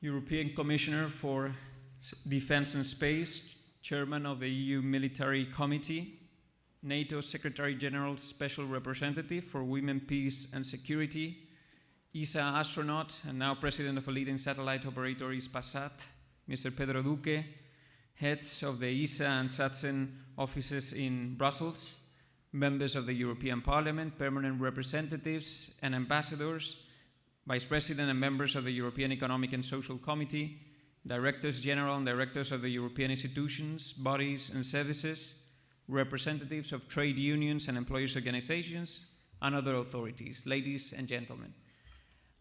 European Commissioner for Defence and Space, Chairman of the EU Military Committee, NATO Secretary General Special Representative for Women, Peace and Security, ESA astronaut and now President of a leading satellite operator Hispasat, Mr. Pedro Duque, heads of the ESA and SATSEN offices in Brussels, members of the European Parliament, permanent representatives and ambassadors, Vice President and members of the European Economic and Social Committee, Directors General and Directors of the European institutions, bodies and services, representatives of trade unions and employers' organizations, and other authorities. Ladies and gentlemen,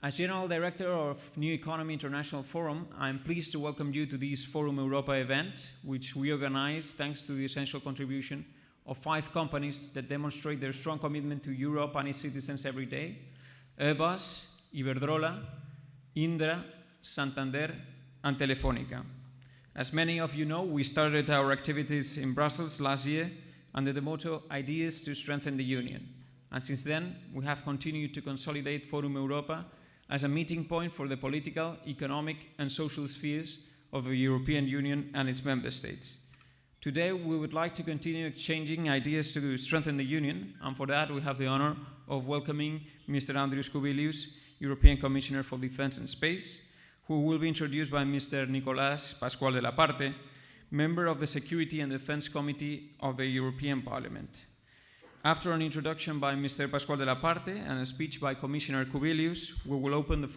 as General Director of New Economy International Forum, I am pleased to welcome you to this Forum Europa event, which we organize thanks to the essential contribution of 5 companies that demonstrate their strong commitment to Europe and its citizens every day: Airbus, Iberdrola, Indra, Santander, and Telefónica. As many of you know, we started our activities in Brussels last year under the motto "Ideas to Strengthen the Union." And since then, we have continued to consolidate Forum Europa as a meeting point for the political, economic, and social spheres of the European Union and its member states. Today, we would like to continue exchanging ideas to strengthen the Union, and for that, we have the honor of welcoming Mr. Andrius Kubilius, European Commissioner for Defence and Space, who will be introduced by Mr. Nicolás Pascual de la Parte, member of the Security and Defence Committee of the European Parliament. After an introduction by Mr. Pascual de la Parte and a speech by Commissioner Kubilius, we will open the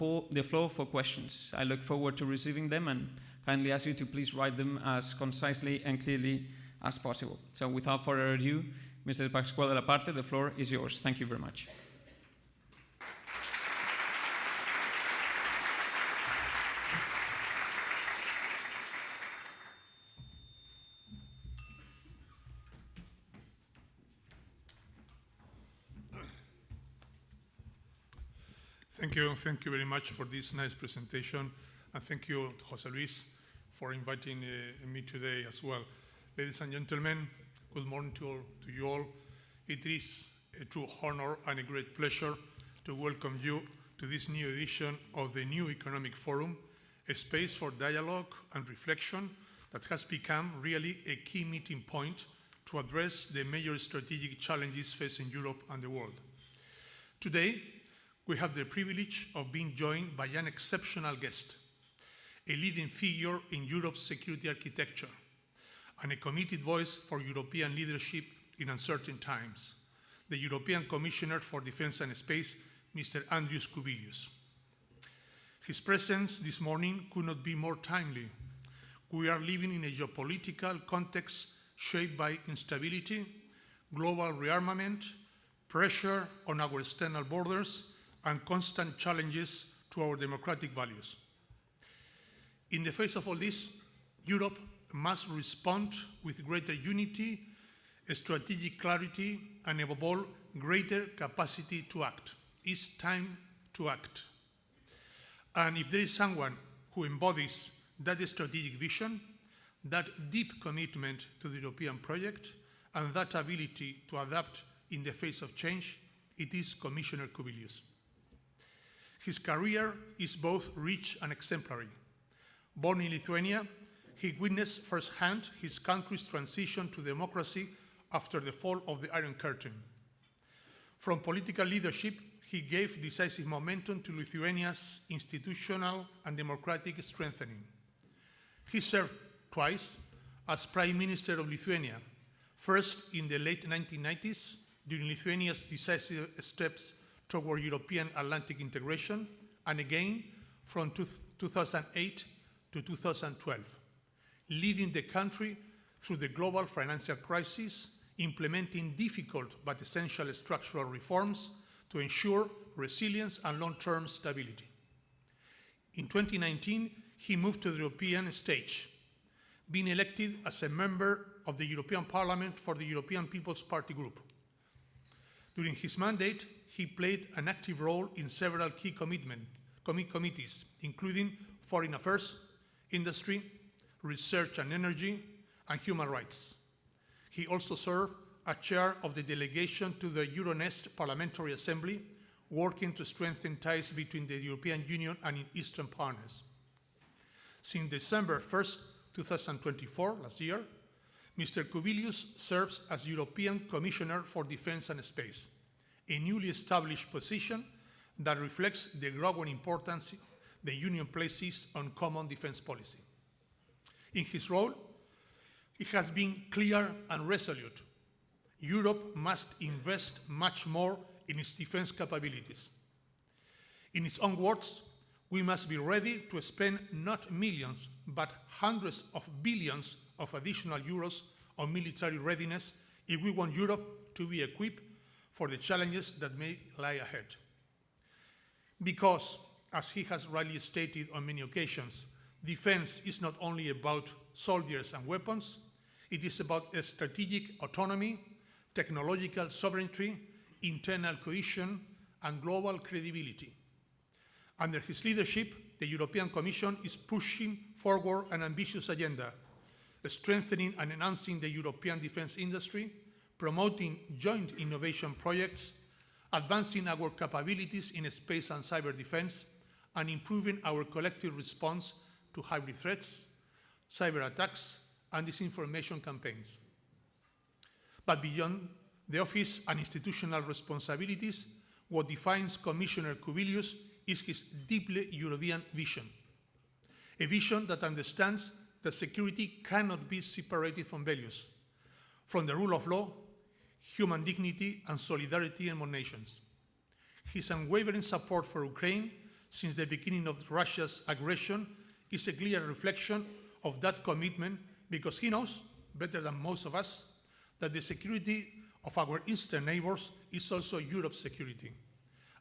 floor for questions. I look forward to receiving them and kindly ask you to please write them as concisely and clearly as possible. So without further ado, Mr. Pascual de la Parte, the floor is yours. Thank you very much. Thank you very much for this nice presentation, and thank you, José Luis, for inviting me today as well. Ladies and gentlemen, good morning to you all. It is a true honor and a great pleasure to welcome you to this new edition of the New Economic Forum, a space for dialogue and reflection that has become really a key meeting point to address the major strategic challenges facing Europe and the world. Today, we have the privilege of being joined by an exceptional guest, a leading figure in Europe's security architecture, and a committed voice for European leadership in uncertain times, the European Commissioner for Defence and Space, Mr. Andrius Kubilius. His presence this morning could not be more timely. We are living in a geopolitical context shaped by instability, global rearmament, pressure on our external borders, and constant challenges to our democratic values. In the face of all this, Europe must respond with greater unity, strategic clarity, and above all, greater capacity to act. It's time to act. And if there is someone who embodies that strategic vision, that deep commitment to the European project, and that ability to adapt in the face of change, it is Commissioner Kubilius. His career is both rich and exemplary. Born in Lithuania, he witnessed firsthand his country's transition to democracy after the fall of the Iron Curtain. From political leadership, he gave decisive momentum to Lithuania's institutional and democratic strengthening. He served twice as Prime Minister of Lithuania, first in the late 1990s during Lithuania's decisive steps toward European Atlantic integration, and again from 2008 to 2012, leading the country through the global financial crisis, implementing difficult but essential structural reforms to ensure resilience and long-term stability. In 2019, he moved to the European stage, being elected as a member of the European Parliament for the European People's Party group. During his mandate, he played an active role in several key committees, including Foreign Affairs, Industry, Research and Energy, and Human Rights. He also served as chair of the delegation to the Euronest Parliamentary Assembly, working to strengthen ties between the European Union and its eastern partners. Since December 1st, 2024, last year, Mr. Kubilius serves as European Commissioner for Defense and Space, a newly established position that reflects the growing importance the Union places on common defense policy. In his role, it has been clear and resolute. Europe must invest much more in its defense capabilities. In its own words, we must be ready to spend not millions, but hundreds of billions of additional euros on military readiness if we want Europe to be equipped for the challenges that may lie ahead. Because, as he has rightly stated on many occasions, defense is not only about soldiers and weapons, it is about a strategic autonomy, technological sovereignty, internal cohesion, and global credibility. Under his leadership, the European Commission is pushing forward an ambitious agenda, strengthening and enhancing the European defense industry, promoting joint innovation projects, advancing our capabilities in space and cyber defense, and improving our collective response to hybrid threats, cyber attacks, and disinformation campaigns. But beyond the office and institutional responsibilities, what defines Commissioner Kubilius is his deeply European vision, a vision that understands that security cannot be separated from values, from the rule of law, human dignity, and solidarity among nations. His unwavering support for Ukraine since the beginning of Russia's aggression is a clear reflection of that commitment, because he knows, better than most of us, that the security of our eastern neighbors is also Europe's security,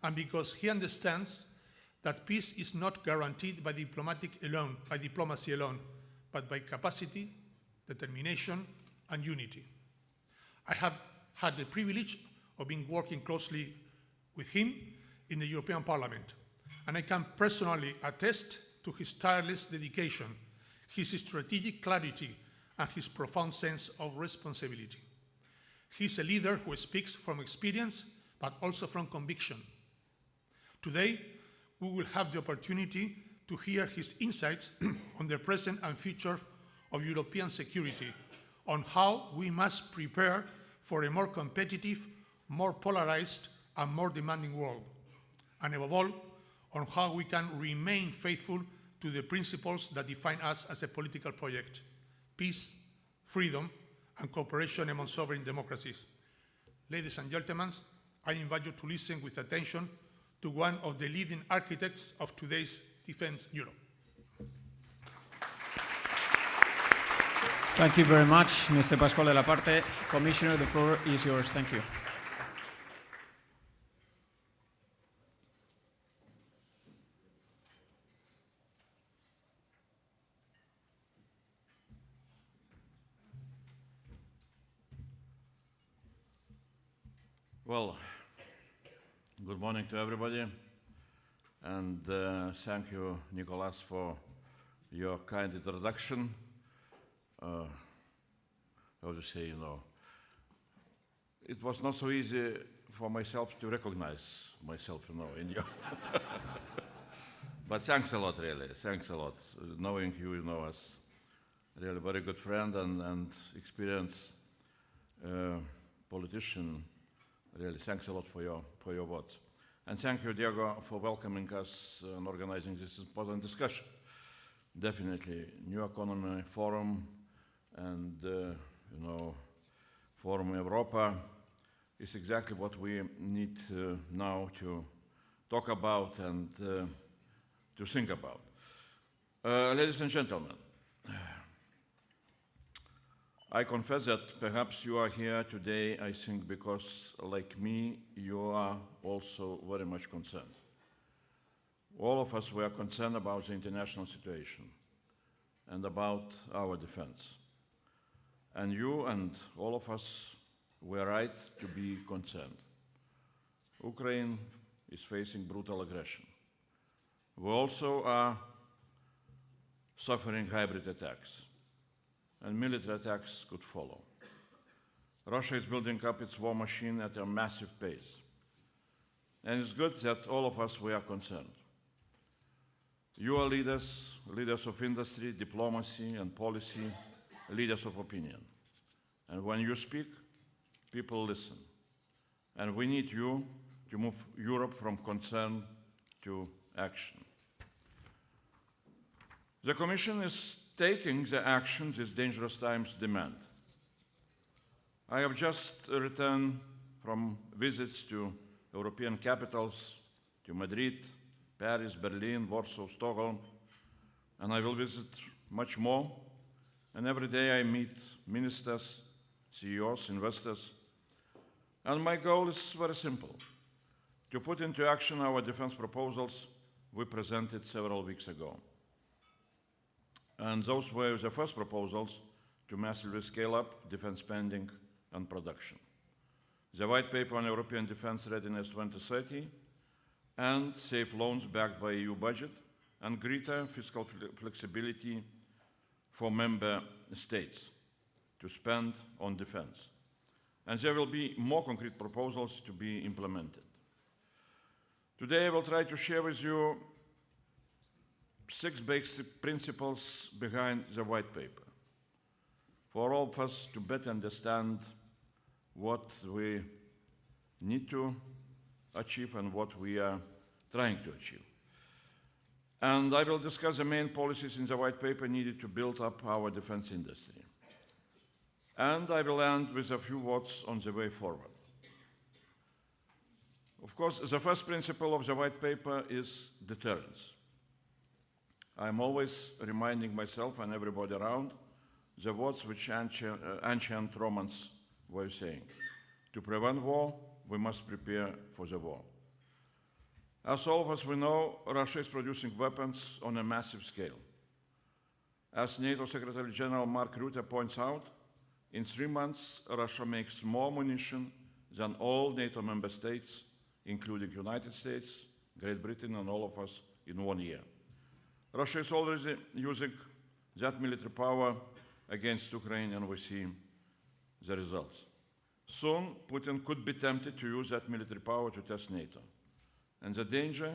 and because he understands that peace is not guaranteed by diplomacy alone, but by capacity, determination, and unity. I have had the privilege of being working closely with him in the European Parliament, and I can personally attest to his tireless dedication, his strategic clarity, and his profound sense of responsibility. He's a leader who speaks from experience, but also from conviction. Today, we will have the opportunity to hear his insights on the present and future of European security, on how we must prepare for a more competitive, more polarized, and more demanding world, and above all, on how we can remain faithful to the principles that define us as a political project: peace, freedom, and cooperation among sovereign democracies. Ladies and gentlemen, I invite you to listen with attention to one of the leading architects of today's defense Europe. Thank you very much, Mr. Pascual de la Parte. Commissioner, the floor is yours. Thank you. Well, good morning to everybody, and thank you, Nicolas, for your kind introduction. How to say, it was not so easy for myself to recognize myself, in you. But thanks a lot, really. Thanks a lot. Knowing you, as really very good friend and experienced politician. Really, thanks a lot for your words. And thank you, Diego, for welcoming us and organizing this important discussion. Definitely, New Economy Forum and, Forum Europa is exactly what we need now to talk about and to think about. Ladies and gentlemen, I confess that perhaps you are here today, I think, because, like me, you are also very much concerned. All of us were concerned about the international situation and about our defense. And you and all of us were right to be concerned. Ukraine is facing brutal aggression. We also are suffering hybrid attacks, and military attacks could follow. Russia is building up its war machine at a massive pace. And it's good that all of us were concerned. You are leaders, leaders of industry, diplomacy and policy, leaders of opinion. And when you speak, people listen. And we need you to move Europe from concern to action. The Commission is taking the action these dangerous times demand. I have just returned from visits to European capitals, to Madrid, Paris, Berlin, Warsaw, Stockholm, and I will visit much more. And every day I meet ministers, CEOs, investors. And my goal is very simple: to put into action our defense proposals we presented several weeks ago. And those were the first proposals to massively scale up defense spending and production. The White Paper on European Defense Readiness 2030 and safe loans backed by EU budget and greater fiscal flexibility for member states to spend on defense. And there will be more concrete proposals to be implemented. Today I will try to share with you 6 basic principles behind the White Paper for all of us to better understand what we need to achieve and what we are trying to achieve. And I will discuss the main policies in the White Paper needed to build up our defense industry. And I will end with a few words on the way forward. Of course, the first principle of the White Paper is deterrence. I am always reminding myself and everybody around the words which ancient Romans were saying. To prevent war, we must prepare for the war. As all of us we know, Russia is producing weapons on a massive scale. As NATO Secretary General Mark Rutte points out, in 3 months, Russia makes more munition than all NATO member states, including United States, Great Britain, and all of us in 1 year. Russia is already using that military power against Ukraine, and we see the results. Soon, Putin could be tempted to use that military power to test NATO. And the danger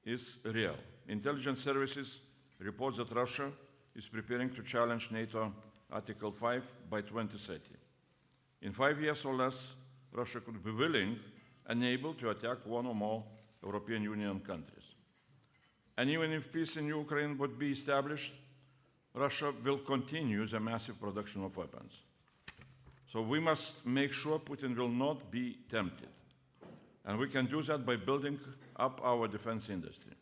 is real. Intelligence services report that Russia is preparing to challenge NATO Article 5 by 2030. In 5 years or less, Russia could be willing and able to attack one or more European Union countries. And even if peace in Ukraine would be established, Russia will continue the massive production of weapons. So we must make sure Putin will not be tempted. And we can do that by building up our defense industry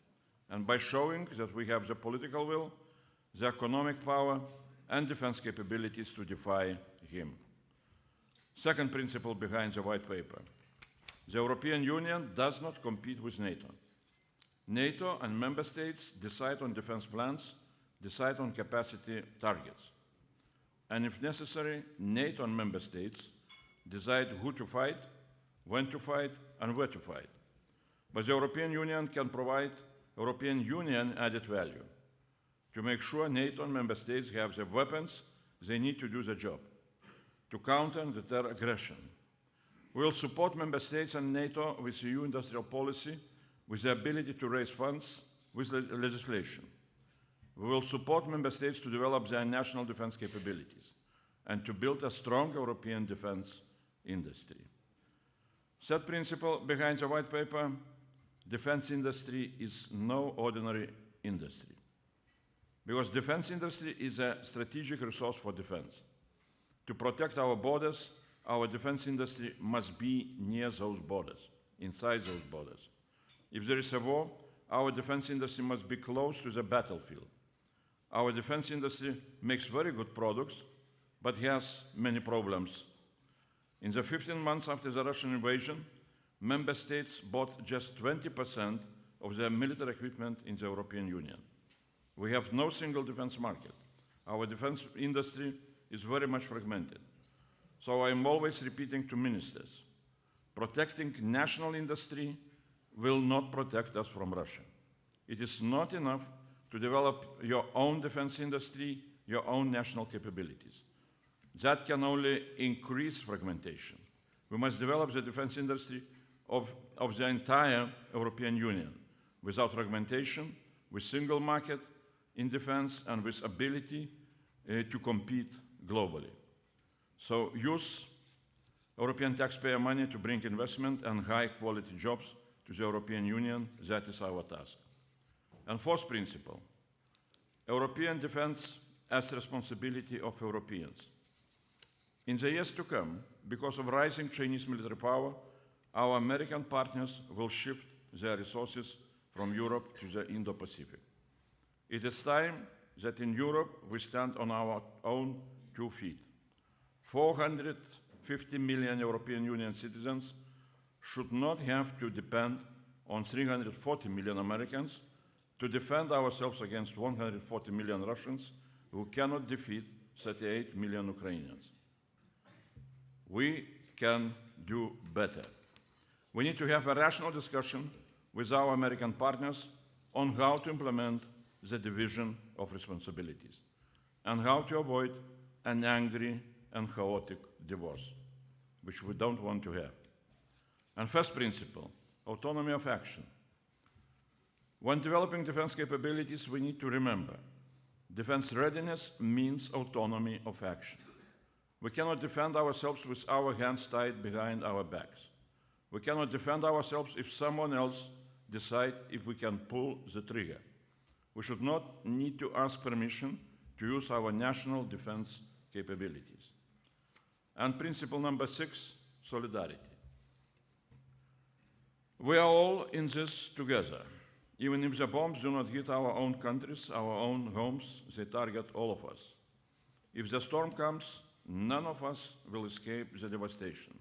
and by showing that we have the political will, the economic power, and defense capabilities to defy him. Second principle behind the White Paper: the European Union does not compete with NATO. NATO and member states decide on defense plans, decide on capacity targets. And if necessary, NATO and member states decide who to fight, when to fight, and where to fight. But the European Union can provide European Union added value to make sure NATO and member states have the weapons they need to do the job, to counter and deter aggression. We will support member states and NATO with EU industrial policy, with the ability to raise funds, with legislation. We will support member states to develop their national defense capabilities and to build a strong European defense industry. Third principle behind the White Paper: defense industry is no ordinary industry. Because defense industry is a strategic resource for defense. To protect our borders, our defense industry must be near those borders, inside those borders. If there is a war, our defense industry must be close to the battlefield. Our defense industry makes very good products, but has many problems. In the 15 months after the Russian invasion, member states bought just 20% of their military equipment in the European Union. We have no single defense market. Our defense industry is very much fragmented. So I am always repeating to ministers, protecting national industry will not protect us from Russia. It is not enough to develop your own defense industry, your own national capabilities. That can only increase fragmentation. We must develop the defense industry of the entire European Union. Without fragmentation, with single market in defense and with ability to compete globally. So use European taxpayer money to bring investment and high-quality jobs to the European Union. That is our task. And fourth principle, European defense as responsibility of Europeans. In the years to come, because of rising Chinese military power, our American partners will shift their resources from Europe to the Indo-Pacific. It is time that in Europe we stand on our own 2 feet. 450 million European Union citizens should not have to depend on 340 million Americans to defend ourselves against 140 million Russians who cannot defeat 38 million Ukrainians. We can do better. We need to have a rational discussion with our American partners on how to implement the division of responsibilities and how to avoid an angry and chaotic divorce, which we don't want to have. And first principle, autonomy of action. When developing defense capabilities, we need to remember, defense readiness means autonomy of action. We cannot defend ourselves with our hands tied behind our backs. We cannot defend ourselves if someone else decides if we can pull the trigger. We should not need to ask permission to use our national defense capabilities. And principle number 6, solidarity. We are all in this together. Even if the bombs do not hit our own countries, our own homes, they target all of us. If the storm comes, none of us will escape the devastation.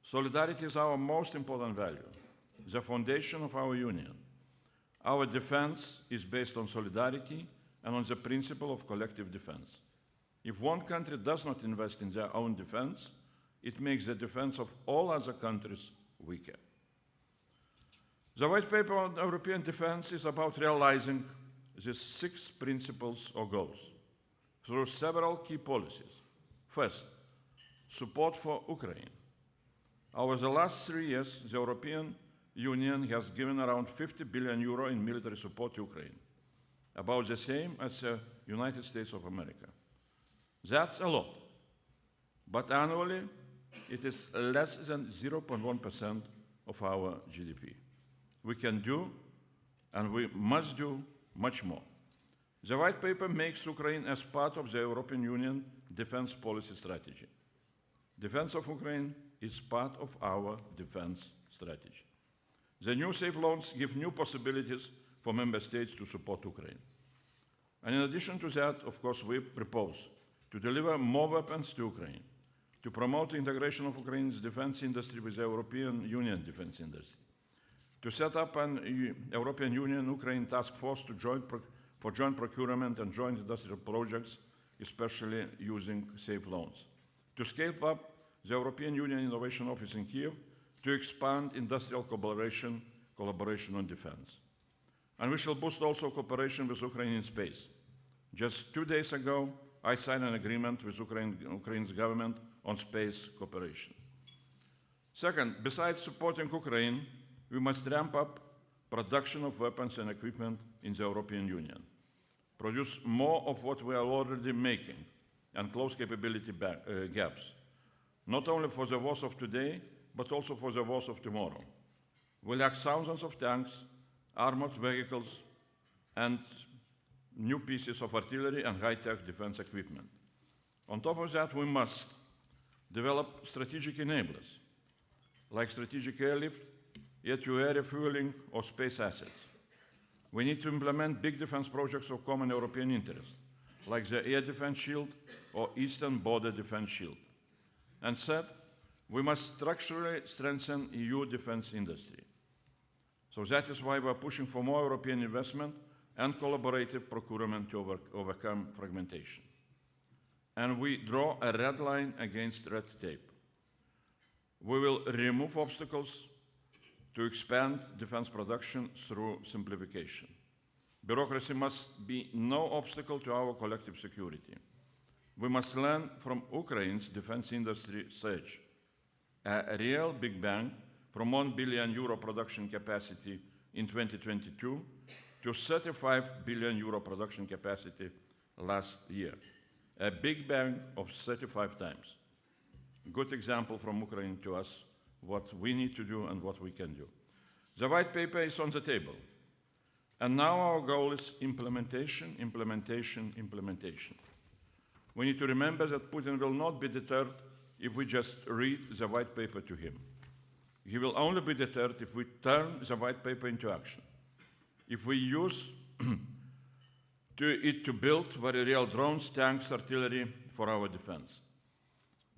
Solidarity is our most important value, the foundation of our union. Our defense is based on solidarity and on the principle of collective defense. If one country does not invest in their own defense, it makes the defense of all other countries weaker. The white paper on European defense is about realizing these 6 principles or goals through several key policies. First, support for Ukraine. Over the last 3 years, the European Union has given around 50 billion euro in military support to Ukraine, about the same as the United States of America. That's a lot, but annually it is less than 0.1% of our GDP. We can do, and we must do, much more. The white paper makes Ukraine as part of the European Union defense policy strategy. Defense of Ukraine is part of our defense strategy. The new safe loans give new possibilities for member states to support Ukraine. And in addition to that, of course, we propose to deliver more weapons to Ukraine, to promote the integration of Ukraine's defense industry with the European Union defense industry, to set up an European Union-Ukraine task force for joint procurement and joint industrial projects, especially using safe loans, to scale up the European Union Innovation Office in Kiev, to expand industrial collaboration on defense. And we shall boost also cooperation with Ukraine in space. Just 2 days ago, I signed an agreement with Ukraine's government on space cooperation. Second, besides supporting Ukraine, we must ramp up production of weapons and equipment in the European Union, produce more of what we are already making, and close capability gaps, not only for the wars of today, but also for the wars of tomorrow. We lack thousands of tanks, armored vehicles, and new pieces of artillery and high-tech defense equipment. On top of that, we must develop strategic enablers, like strategic airlift, air-to-air refueling, or space assets. We need to implement big defense projects of common European interest, like the Air Defense Shield or Eastern Border Defense Shield. And third, we must structurally strengthen EU defense industry. So that is why we are pushing for more European investment and collaborative procurement to overcome fragmentation. And we draw a red line against red tape. We will remove obstacles to expand defense production through simplification. Bureaucracy must be no obstacle to our collective security. We must learn from Ukraine's defense industry surge. A real big bang from €1 billion production capacity in 2022 to 35 billion euro production capacity last year, a big bang of 35 times. Good example from Ukraine to us, what we need to do and what we can do. The white paper is on the table. And now our goal is implementation, implementation, implementation. We need to remember that Putin will not be deterred if we just read the white paper to him. He will only be deterred if we turn the white paper into action. If we use it to build very real drones, tanks, artillery for our defense.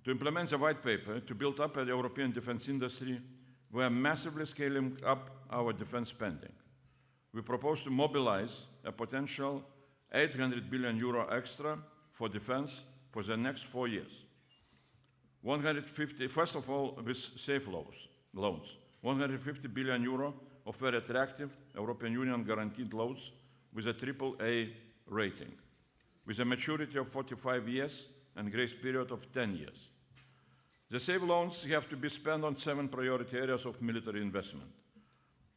To implement the white paper, to build up a European defense industry, we are massively scaling up our defense spending. We propose to mobilize a potential 800 billion euro extra for defense for the next 4 years. 150, first of all, with safe loans. 150 billion euro of very attractive European Union guaranteed loans with a AAA rating, with a maturity of 45 years and grace period of 10 years. The safe loans have to be spent on 7 priority areas of military investment: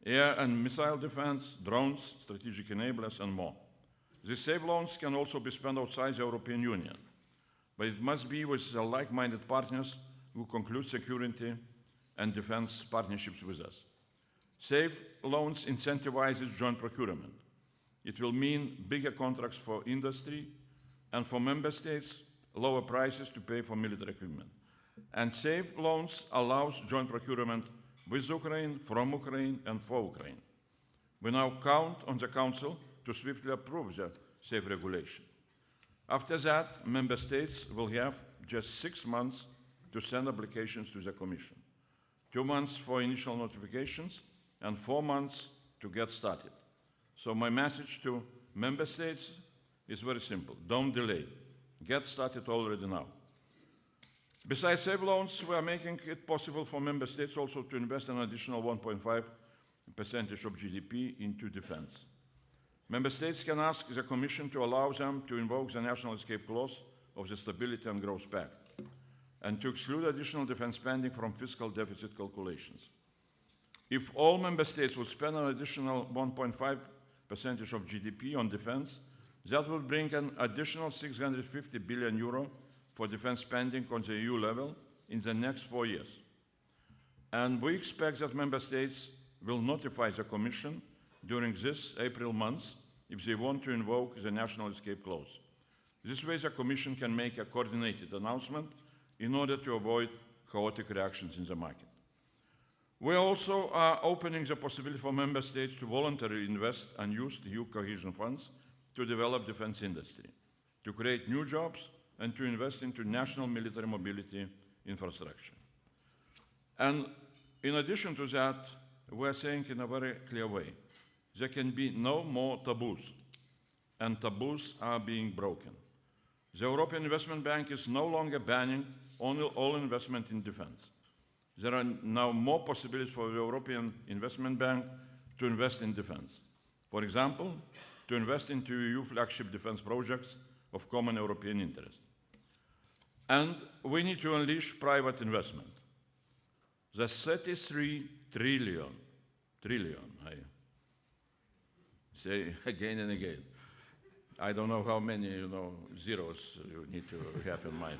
air and missile defense, drones, strategic enablers, and more. These safe loans can also be spent outside the European Union, but it must be with the like-minded partners who conclude security and defense partnerships with us. Safe loans incentivizes joint procurement. It will mean bigger contracts for industry and for member states, lower prices to pay for military equipment. And safe loans allows joint procurement with Ukraine, from Ukraine, and for Ukraine. We now count on the Council to swiftly approve the safe regulation. After that, member states will have just 6 months to send applications to the Commission. 2 months for initial notifications and 4 months to get started. So my message to member states is very simple. Don't delay. Get started already now. Besides safe loans, we are making it possible for member states also to invest an additional 1.5% of GDP into defense. Member states can ask the Commission to allow them to invoke the national escape clause of the Stability and Growth Pact and to exclude additional defense spending from fiscal deficit calculations. If all member states would spend an additional 1.5% of GDP on defense, that would bring an additional 650 billion euro for defense spending on the EU level in the next 4 years. And we expect that member states will notify the Commission during this April month if they want to invoke the national escape clause. This way the Commission can make a coordinated announcement in order to avoid chaotic reactions in the market. We also are opening the possibility for member states to voluntarily invest and use the EU cohesion funds to develop defense industry, to create new jobs, and to invest into national military mobility infrastructure. And in addition to that, we are saying in a very clear way, there can be no more taboos, and taboos are being broken. The European Investment Bank is no longer banning all investment in defense. There are now more possibilities for the European Investment Bank to invest in defense. For example, to invest into EU flagship defense projects of common European interest. And we need to unleash private investment. The 33 trillion, I say again and again. I don't know how many zeros you need to have in mind.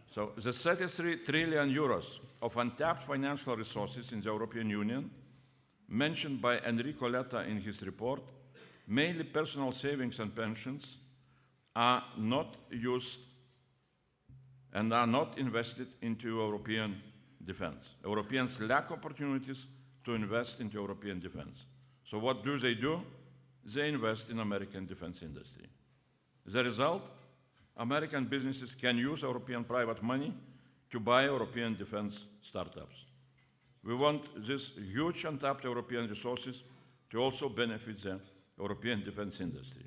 So the 33 trillion euros of untapped financial resources in the European Union, mentioned by Enrico Letta in his report, mainly personal savings and pensions, are not used and are not invested into European defense. Europeans lack opportunities to invest into European defense. So what do? They invest in American defense industry. The result? American businesses can use European private money to buy European defense startups. We want these huge untapped European resources to also benefit the European defense industry.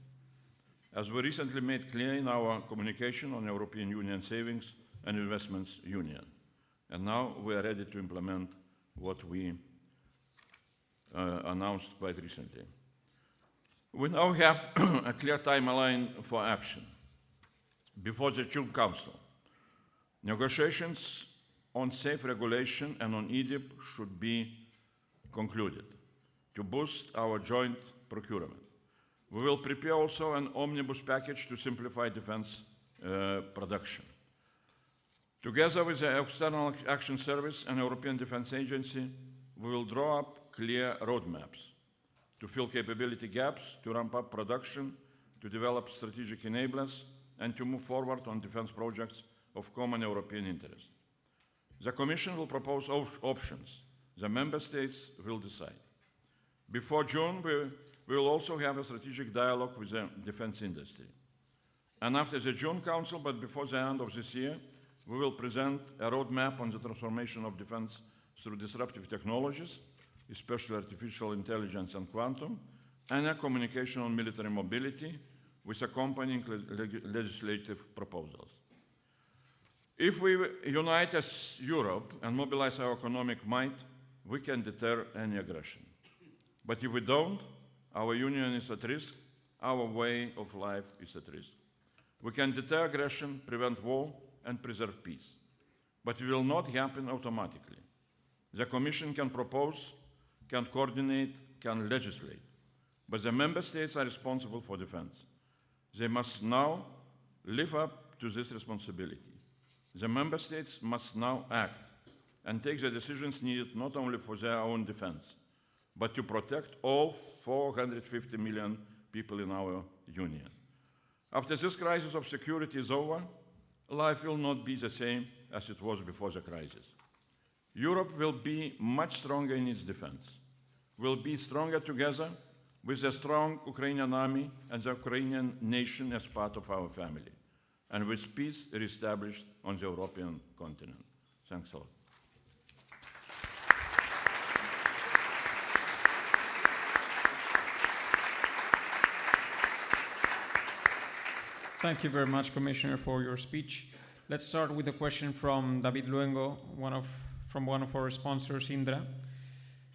As we recently made clear in our communication on European Union Savings and Investments Union. And now we are ready to implement what we announced quite recently. We now have a clear timeline for action. Before the June Council, negotiations on safe regulation and on EDIP should be concluded to boost our joint procurement. We will prepare also an omnibus package to simplify defense production. Together with the External Action Service and European Defense Agency, we will draw up clear roadmaps to fill capability gaps, to ramp up production, to develop strategic enablers, and to move forward on defense projects of common European interest. The Commission will propose options. The Member States will decide. Before June, we will also have a strategic dialogue with the defense industry. And after the June Council, but before the end of this year, we will present a roadmap on the transformation of defense through disruptive technologies, especially artificial intelligence and quantum, and a communication on military mobility with accompanying legislative proposals. If we unite as Europe and mobilize our economic might, we can deter any aggression. But if we don't, our union is at risk, our way of life is at risk. We can deter aggression, prevent war, and preserve peace. But it will not happen automatically. The Commission can propose, can coordinate, can legislate. But the Member States are responsible for defense. They must now live up to this responsibility. The Member States must now act and take the decisions needed not only for their own defense, but to protect all 450 million people in our Union. After this crisis of security is over, life will not be the same as it was before the crisis. Europe will be much stronger in its defense. We'll be stronger together with a strong Ukrainian army and the Ukrainian nation as part of our family, and with peace reestablished on the European continent. Thanks a lot. Thank you very much, Commissioner, for your speech. Let's start with a question from David Luengo, from one of our sponsors, Indra.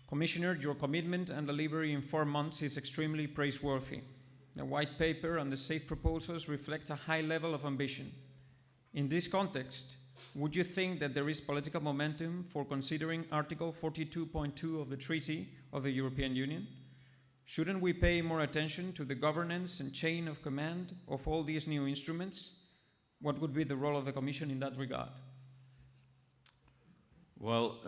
Commissioner, your commitment and delivery in 4 months is extremely praiseworthy. The white paper and the safe proposals reflect a high level of ambition. In this context, would you think that there is political momentum for considering Article 42.2 of the Treaty of the European Union? Shouldn't we pay more attention to the governance and chain of command of all these new instruments? What would be the role of the Commission in that regard? Well,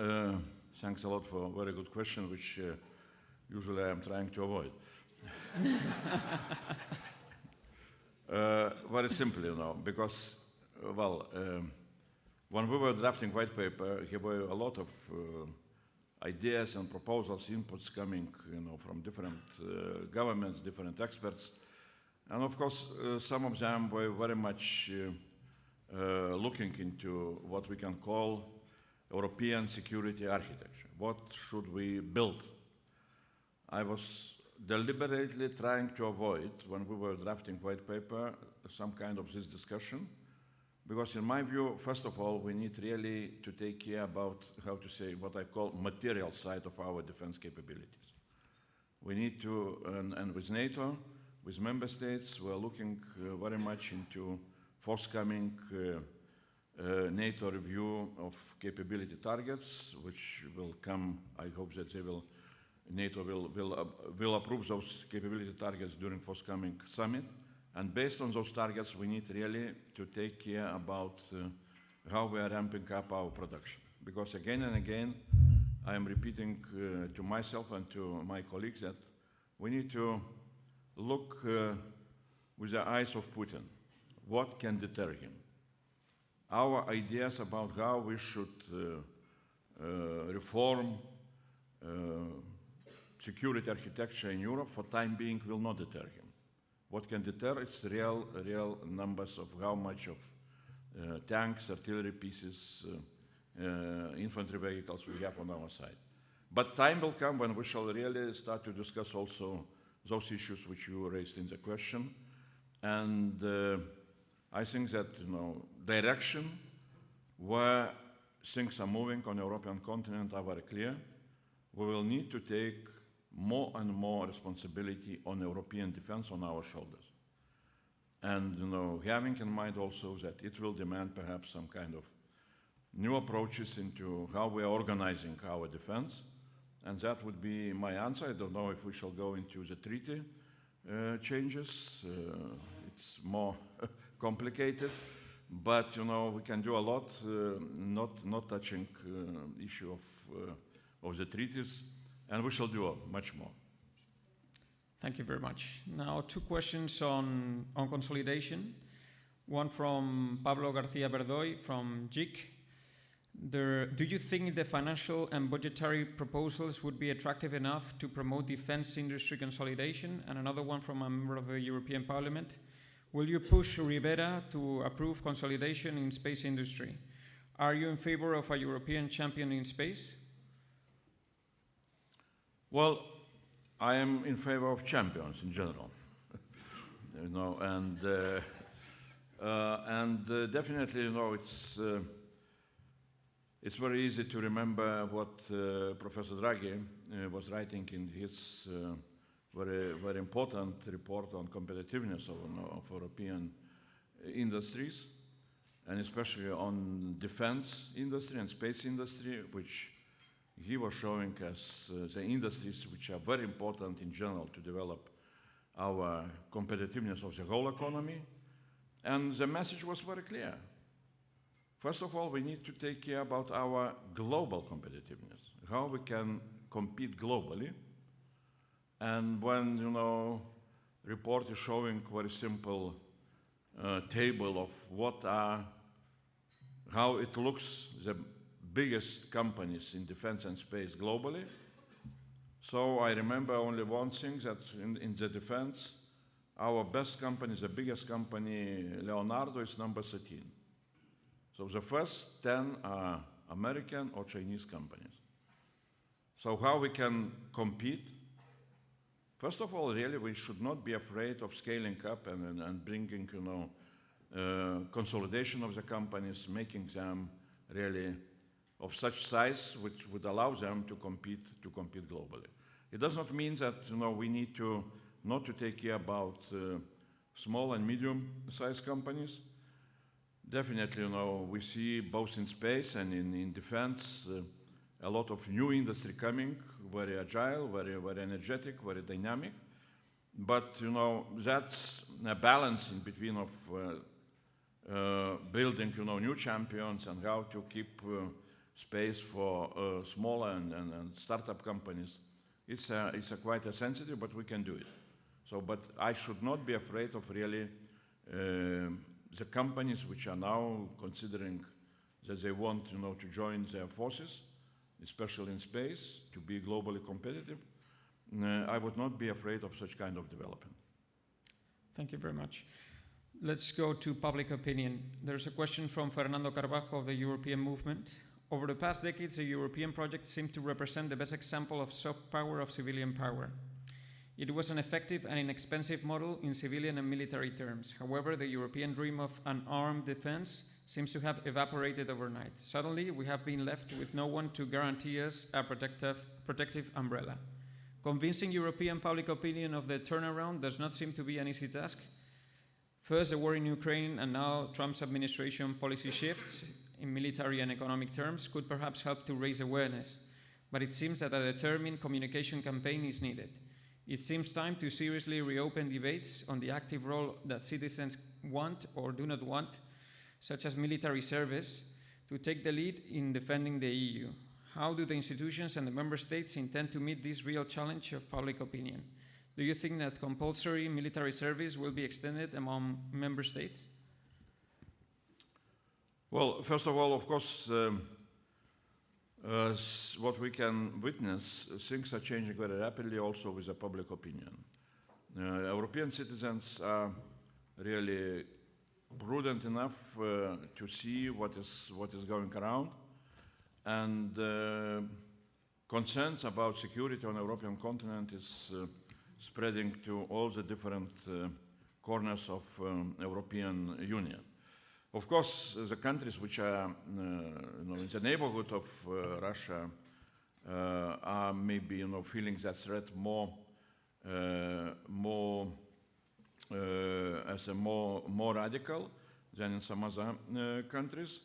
thanks a lot for a very good question, which usually I am trying to avoid. Very simply, because, when we were drafting white paper, there were a lot of ideas and proposals, inputs coming, from different governments, different experts, and of course, some of them were very much looking into what we can call European security architecture. What should we build? I was deliberately trying to avoid, when we were drafting white paper, some kind of this discussion, because in my view, first of all, we need really to take care about, what I call material side of our defense capabilities. We need to, and with NATO, with member states, we're looking very much into forthcoming NATO review of capability targets, which will come. I hope that NATO will approve those capability targets during forthcoming summit. And based on those targets, we need really to take care about how we are ramping up our production. Because again and again, I am repeating to myself and to my colleagues that we need to look with the eyes of Putin. What can deter him? Our ideas about how we should reform security architecture in Europe for time being will not deter him. What can deter is real numbers of how much of tanks, artillery pieces, infantry vehicles we have on our side. But time will come when we shall really start to discuss also those issues which you raised in the question. And I think that direction where things are moving on the European continent are very clear. We will need to take more and more responsibility on European defense on our shoulders. And having in mind also that it will demand perhaps some kind of new approaches into how we are organizing our defense. And that would be my answer. I don't know if we shall go into the treaty changes. It's more complicated, but we can do a lot, not touching issue of the treaties, and we shall do much more. Thank you very much. Now, two questions on consolidation. One from Pablo García Verdoy from JIC. Do you think the financial and budgetary proposals would be attractive enough to promote defense industry consolidation? And another one from a member of the European Parliament. Will you push Rivera to approve consolidation in space industry? Are you in favor of a European champion in space? Well, I am in favor of champions in general, and definitely, it's very easy to remember what Professor Draghi was writing in his very important report on competitiveness of European industries, and especially on defense industry and space industry, which he was showing as the industries which are very important in general to develop our competitiveness of the whole economy. And the message was very clear. First of all, we need to take care about our global competitiveness, how we can compete globally. And when, report is showing very simple table of how it looks, the biggest companies in defense and space globally. So I remember only one thing, that in the defense, our best company, the biggest company, Leonardo, is number 13. So the first 10 are American or Chinese companies. So how we can compete? First of all, really, we should not be afraid of scaling up and bringing, consolidation of the companies, making them really of such size which would allow them to compete globally. It does not mean that we need to not to take care about small and medium-sized companies. Definitely, we see both in space and in defense a lot of new industry coming, very agile, very energetic, very dynamic. But that's a balance in between of building new champions and how to keep space for smaller and startup companies. It's quite a sensitive, but we can do it. So, but I should not be afraid of really the companies which are now considering that they want to join their forces, especially in space, to be globally competitive. I would not be afraid of such kind of development. Thank you very much. Let's go to public opinion. There's a question from Fernando Carbajo of the European Movement. Over the past decades, the European project seemed to represent the best example of soft power of civilian power. It was an effective and inexpensive model in civilian and military terms. However, the European dream of an armed defense seems to have evaporated overnight. Suddenly, we have been left with no one to guarantee us a protective umbrella. Convincing European public opinion of the turnaround does not seem to be an easy task. First, the war in Ukraine, and now Trump's administration policy shifts in military and economic terms could perhaps help to raise awareness. But it seems that a determined communication campaign is needed. It seems time to seriously reopen debates on the active role that citizens want or do not want, such as military service, to take the lead in defending the EU. How do the institutions and the member states intend to meet this real challenge of public opinion? Do you think that compulsory military service will be extended among member states? Well, first of all, of course, what we can witness, things are changing very rapidly also with the public opinion. European citizens are really prudent enough to see what is going around, and concerns about security on the European continent is spreading to all the different corners of European Union. Of course, the countries which are in the neighborhood of Russia are maybe feeling that threat more radical than in some other countries.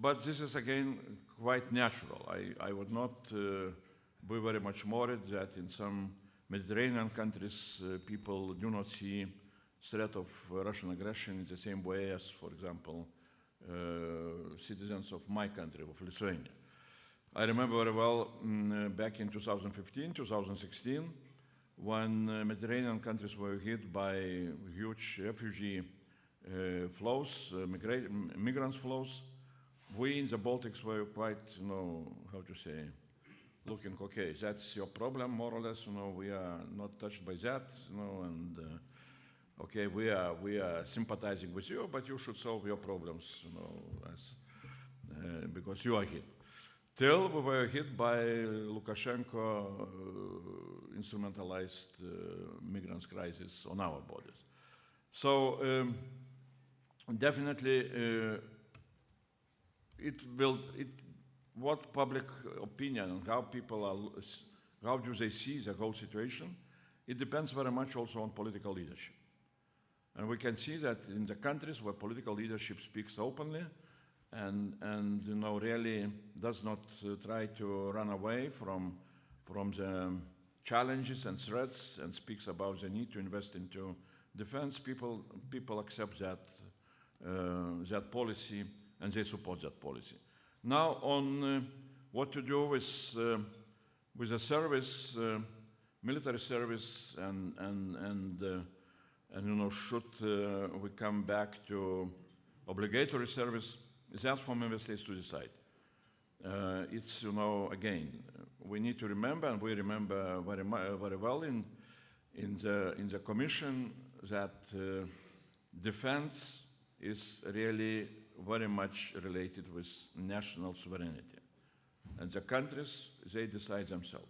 But this is again quite natural. I would not be very much worried that in some Mediterranean countries, people do not see threat of Russian aggression in the same way as, for example, citizens of my country, of Lithuania. I remember very well back in 2015, 2016, when Mediterranean countries were hit by huge refugee flows, migrants flows. We in the Baltics were quite, how to say, looking, okay, that's your problem, more or less, we are not touched by that, and okay, we are sympathizing with you, but you should solve your problems, because you are hit. Till we were hit by Lukashenko instrumentalized migrants crisis on our borders. So definitely what public opinion and how people are, how do they see the whole situation, it depends very much also on political leadership. And we can see that in the countries where political leadership speaks openly and really does not try to run away from the challenges and threats and speaks about the need to invest into defense, people accept that policy and they support that policy. Now on what to do with the service, military service, and should we come back to obligatory service? That's for member states to decide. It's again, we need to remember, and we remember very well in the Commission that defense is really very much related with national sovereignty, and the countries, they decide themselves.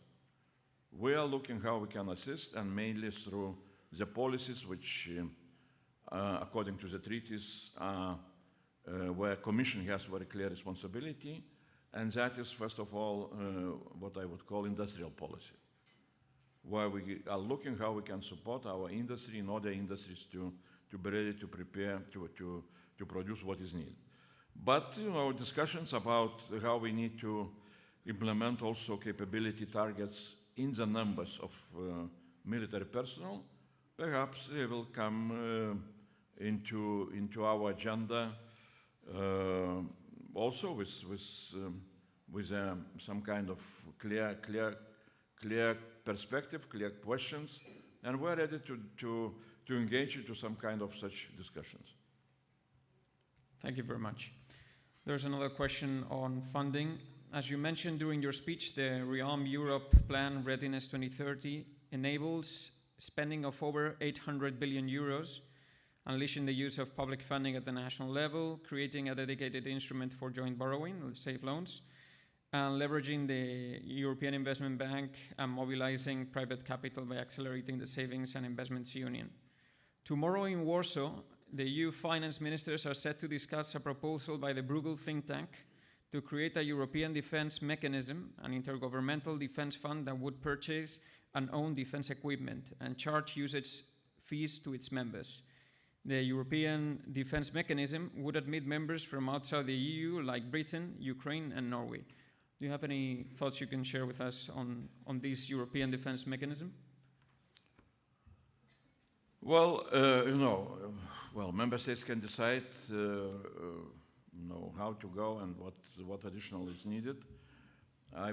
We are looking how we can assist, and mainly through the policies which, according to the treaties, are where Commission has very clear responsibility, and that is, first of all, what I would call industrial policy, where we are looking how we can support our industry and other industries to be ready to prepare to produce what is needed. But discussions about how we need to implement also capability targets in the numbers of military personnel, perhaps they will come into our agenda also with some kind of clear perspective, clear questions, and we're ready to engage into some kind of such discussions. Thank you very much. There's another question on funding. As you mentioned during your speech, the Rearm Europe Plan Readiness 2030 enables spending of over 800 billion euros, unleashing the use of public funding at the national level, creating a dedicated instrument for joint borrowing, safe loans, and leveraging the European Investment Bank and mobilizing private capital by accelerating the Savings and Investments Union. Tomorrow in Warsaw, the EU finance ministers are set to discuss a proposal by the Bruegel think tank to create a European defense mechanism, an intergovernmental defense fund that would purchase and own defense equipment and charge usage fees to its members. The European defense mechanism would admit members from outside the EU like Britain, Ukraine, and Norway. Do you have any thoughts you can share with us on this European defense mechanism? Well, member states can decide how to go and what additional is needed. I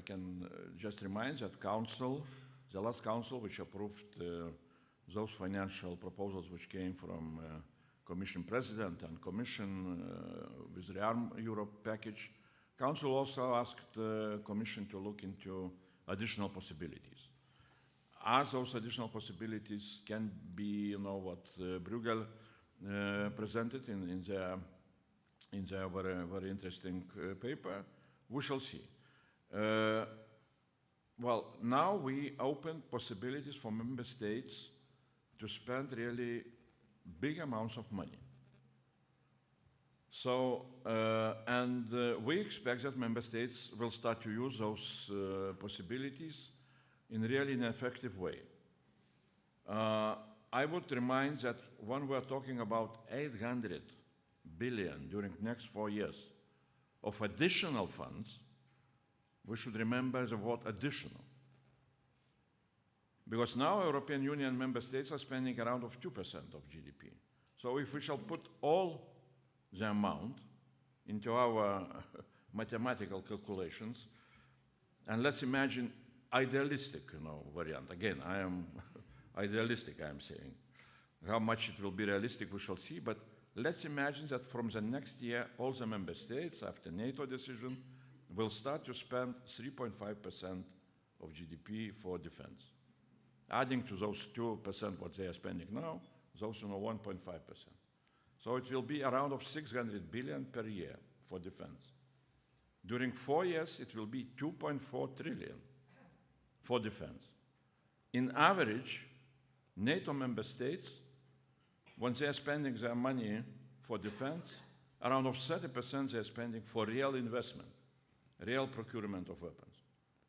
can just remind that the last council which approved those financial proposals which came from Commission President and Commission with the Rearm Europe package, Council also asked the Commission to look into additional possibilities. As those additional possibilities can be, what Bruegel presented in their very interesting paper, we shall see. Well, now we open possibilities for member states to spend really big amounts of money. So, we expect that member states will start to use those possibilities in really an effective way. I would remind that when we're talking about 800 billion during the next 4 years of additional funds, we should remember the word additional. Because now European Union member states are spending around of 2% of GDP. So if we shall put all the amount into our mathematical calculations, and let's imagine idealistic, variant. Again, I am idealistic, I am saying. How much it will be realistic, we shall see, but let's imagine that from the next year, all the member states, after NATO decision, will start to spend 3.5% of GDP for defense. Adding to those 2% what they are spending now, those 1.5%. So it will be around of 600 billion per year for defense. During 4 years, it will be 2.4 trillion for defense. In average, NATO member states, when they are spending their money for defense, around of 30% they are spending for real investment, real procurement of weapons.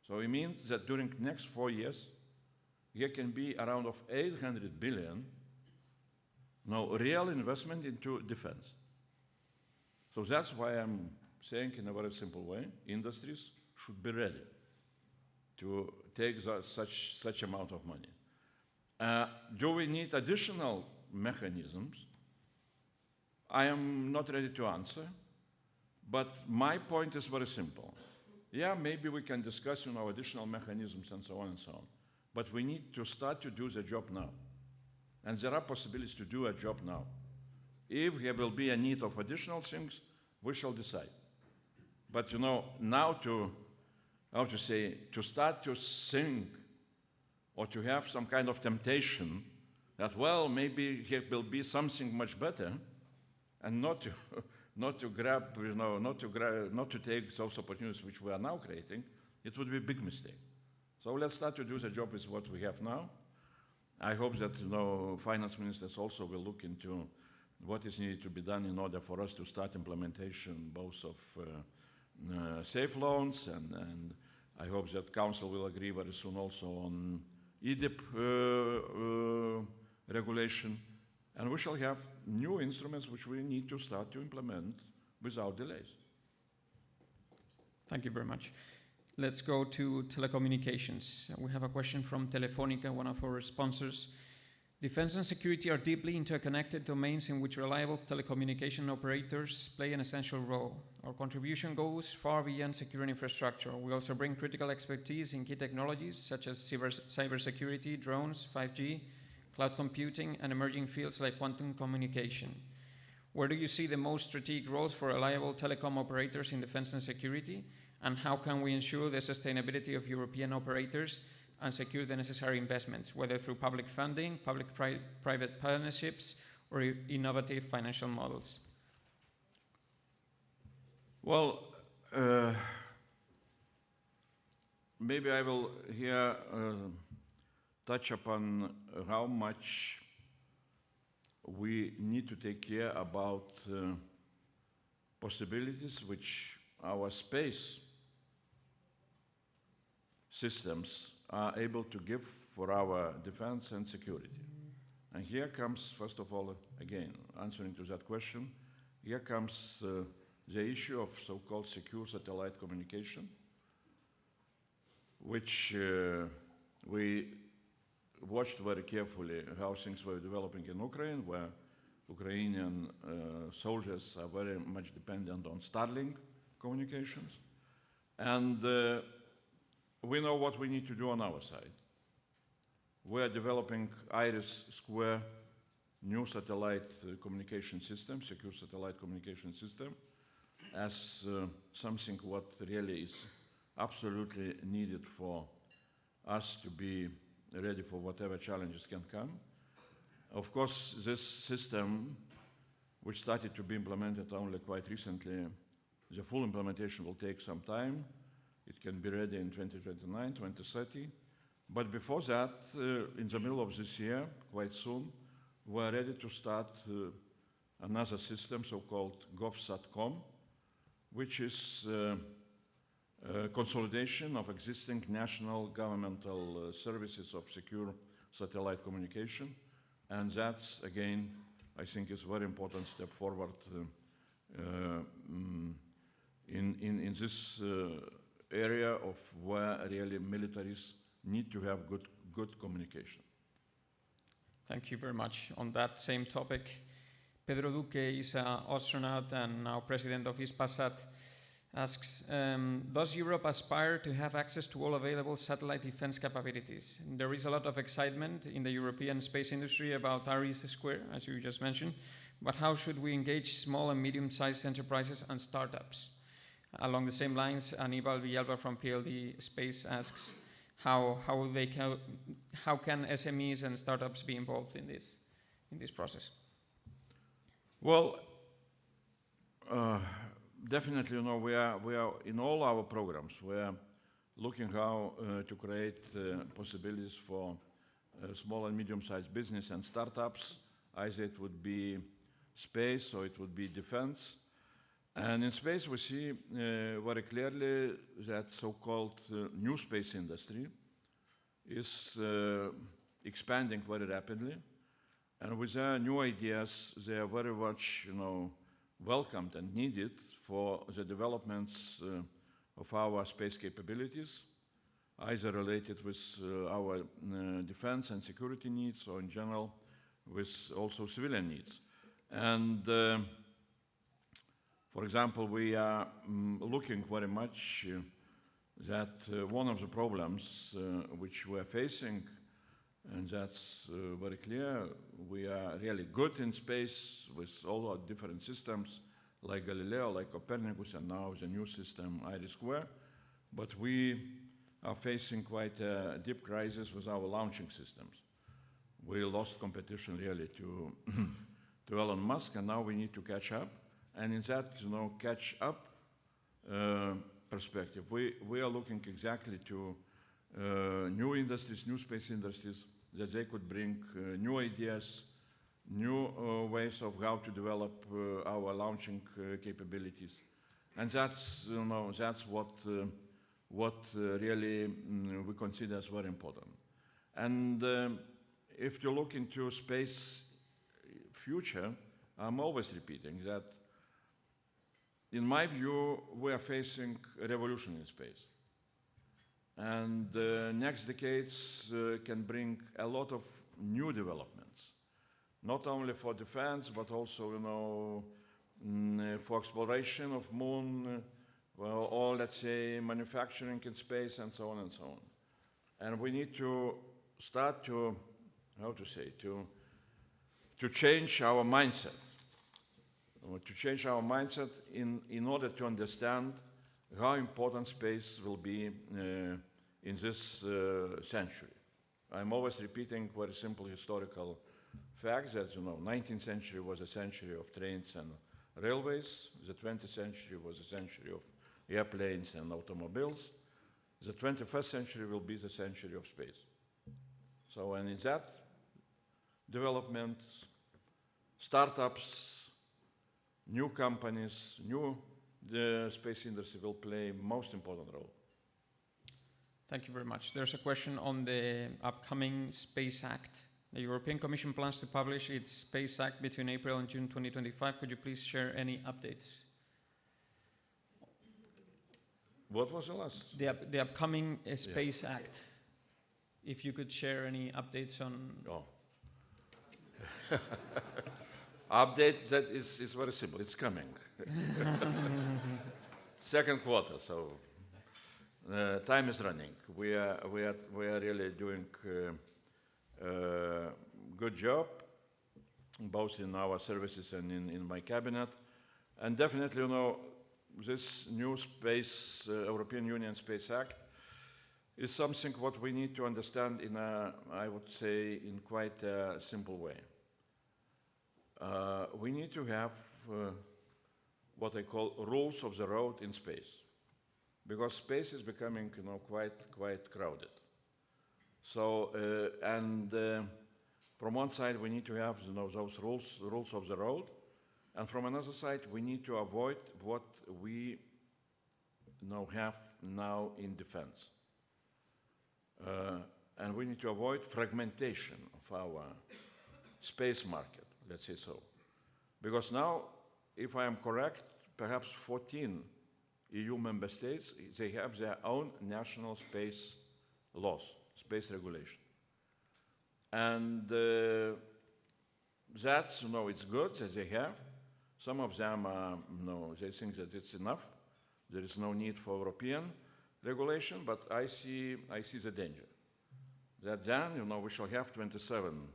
So it means that during next 4 years, there can be around of 800 billion real investment into defense. So that's why I'm saying in a very simple way, industries should be ready to take such amount of money. Do we need additional mechanisms? I am not ready to answer, but my point is very simple. Yeah, maybe we can discuss additional mechanisms and so on and so on, but we need to start to do the job now. And there are possibilities to do a job now. If there will be a need of additional things, we shall decide. But now to start to think or to have some kind of temptation that, well, maybe there will be something much better, and not to take those opportunities which we are now creating, it would be a big mistake. So let's start to do the job with what we have now. I hope that finance ministers also will look into what is needed to be done in order for us to start implementation both of safe loans, and I hope that Council will agree very soon also on EDIP regulation, and we shall have new instruments which we need to start to implement without delays. Thank you very much. Let's go to telecommunications. We have a question from Telefónica, one of our sponsors. Defense and security are deeply interconnected domains in which reliable telecommunication operators play an essential role. Our contribution goes far beyond secure infrastructure. We also bring critical expertise in key technologies such as cybersecurity, drones, 5G, cloud computing, and emerging fields like quantum communication. Where do you see the most strategic roles for reliable telecom operators in defense and security? And how can we ensure the sustainability of European operators and secure the necessary investments, whether through public funding, public-private partnerships, or innovative financial models? Well, maybe I will here touch upon how much we need to take care about possibilities which our space systems are able to give for our defense and security. And here comes, first of all, again, answering to that question, here comes the issue of so-called secure satellite communication, which we watched very carefully how things were developing in Ukraine, where Ukrainian soldiers are very much dependent on Starlink communications. And we know what we need to do on our side. We are developing IRIS² new satellite communication system, secure satellite communication system, as something what really is absolutely needed for us to be ready for whatever challenges can come. Of course, this system, which started to be implemented only quite recently, the full implementation will take some time. It can be ready in 2029, 2030. But before that, in the middle of this year, quite soon, we're ready to start another system, so-called GovSatcom, which is consolidation of existing national governmental services of secure satellite communication. And that's, again, I think is a very important step forward in this area of where really militaries need to have good communication. Thank you very much. On that same topic, Pedro Duque is an astronaut and now president of Hispasat, asks, does Europe aspire to have access to all available satellite defense capabilities? There is a lot of excitement in the European space industry about Aries Square, as you just mentioned, but how should we engage small and medium-sized enterprises and startups? Along the same lines, Aníbal Villalba from PLD Space asks, how can SMEs and startups be involved in this process? Well, definitely, we are in all our programs. We are looking how to create possibilities for small and medium-sized business and startups. Either it would be space or it would be defense. And in space, we see very clearly that so-called new space industry is expanding very rapidly. And with their new ideas, they are very much, welcomed and needed for the developments of our space capabilities, either related with our defense and security needs, or in general with also civilian needs. And for example, we are looking very much that one of the problems which we are facing, and that's very clear, we are really good in space with all our different systems, like Galileo, like Copernicus, and now the new system, Iris Square. But we are facing quite a deep crisis with our launching systems. We lost competition really to, to Elon Musk, and now we need to catch up. And in that, catch up perspective, we are looking exactly to new industries, new space industries, that they could bring new ideas, new ways of how to develop our launching capabilities. And that's, that's what really we consider as very important. And if you look into space future, I'm always repeating that, in my view, we are facing a revolution in space. And the next decades can bring a lot of new developments, not only for defense, but also, for exploration of moon, or let's say manufacturing in space, and so on and so on. And we need to start to, to change our mindset. To change our mindset in order to understand how important space will be in this century. I'm always repeating very simple historical facts that, 19th century was a century of trains and railways. The 20th century was a century of airplanes and automobiles. The 21st century will be the century of space. So, and in that development, startups, new companies, the space industry will play most important role. Thank you very much. There's a question on the upcoming Space Act. The European Commission plans to publish its Space Act between April and June 2025. Could you please share any updates? What was the last? The upcoming Space Act. If you could share any updates on... Oh. Update, that is very simple. It's coming. Second quarter, so time is running. We are really doing good job, both in our services and in my cabinet. And definitely, this new space, European Union Space Act, is something what we need to understand in a, I would say, in quite a simple way. We need to have what I call rules of the road in space, because space is becoming, quite crowded. So, from one side we need to have, those rules of the road, and from another side we need to avoid what we have now in defense, and we need to avoid fragmentation of our space market. Let's say so. Because now, if I am correct, perhaps 14 EU member states, they have their own national space laws, space regulation. And that's, it's good that they have. Some of them, they think that it's enough. There is no need for European regulation, but I see the danger. That then, we shall have 27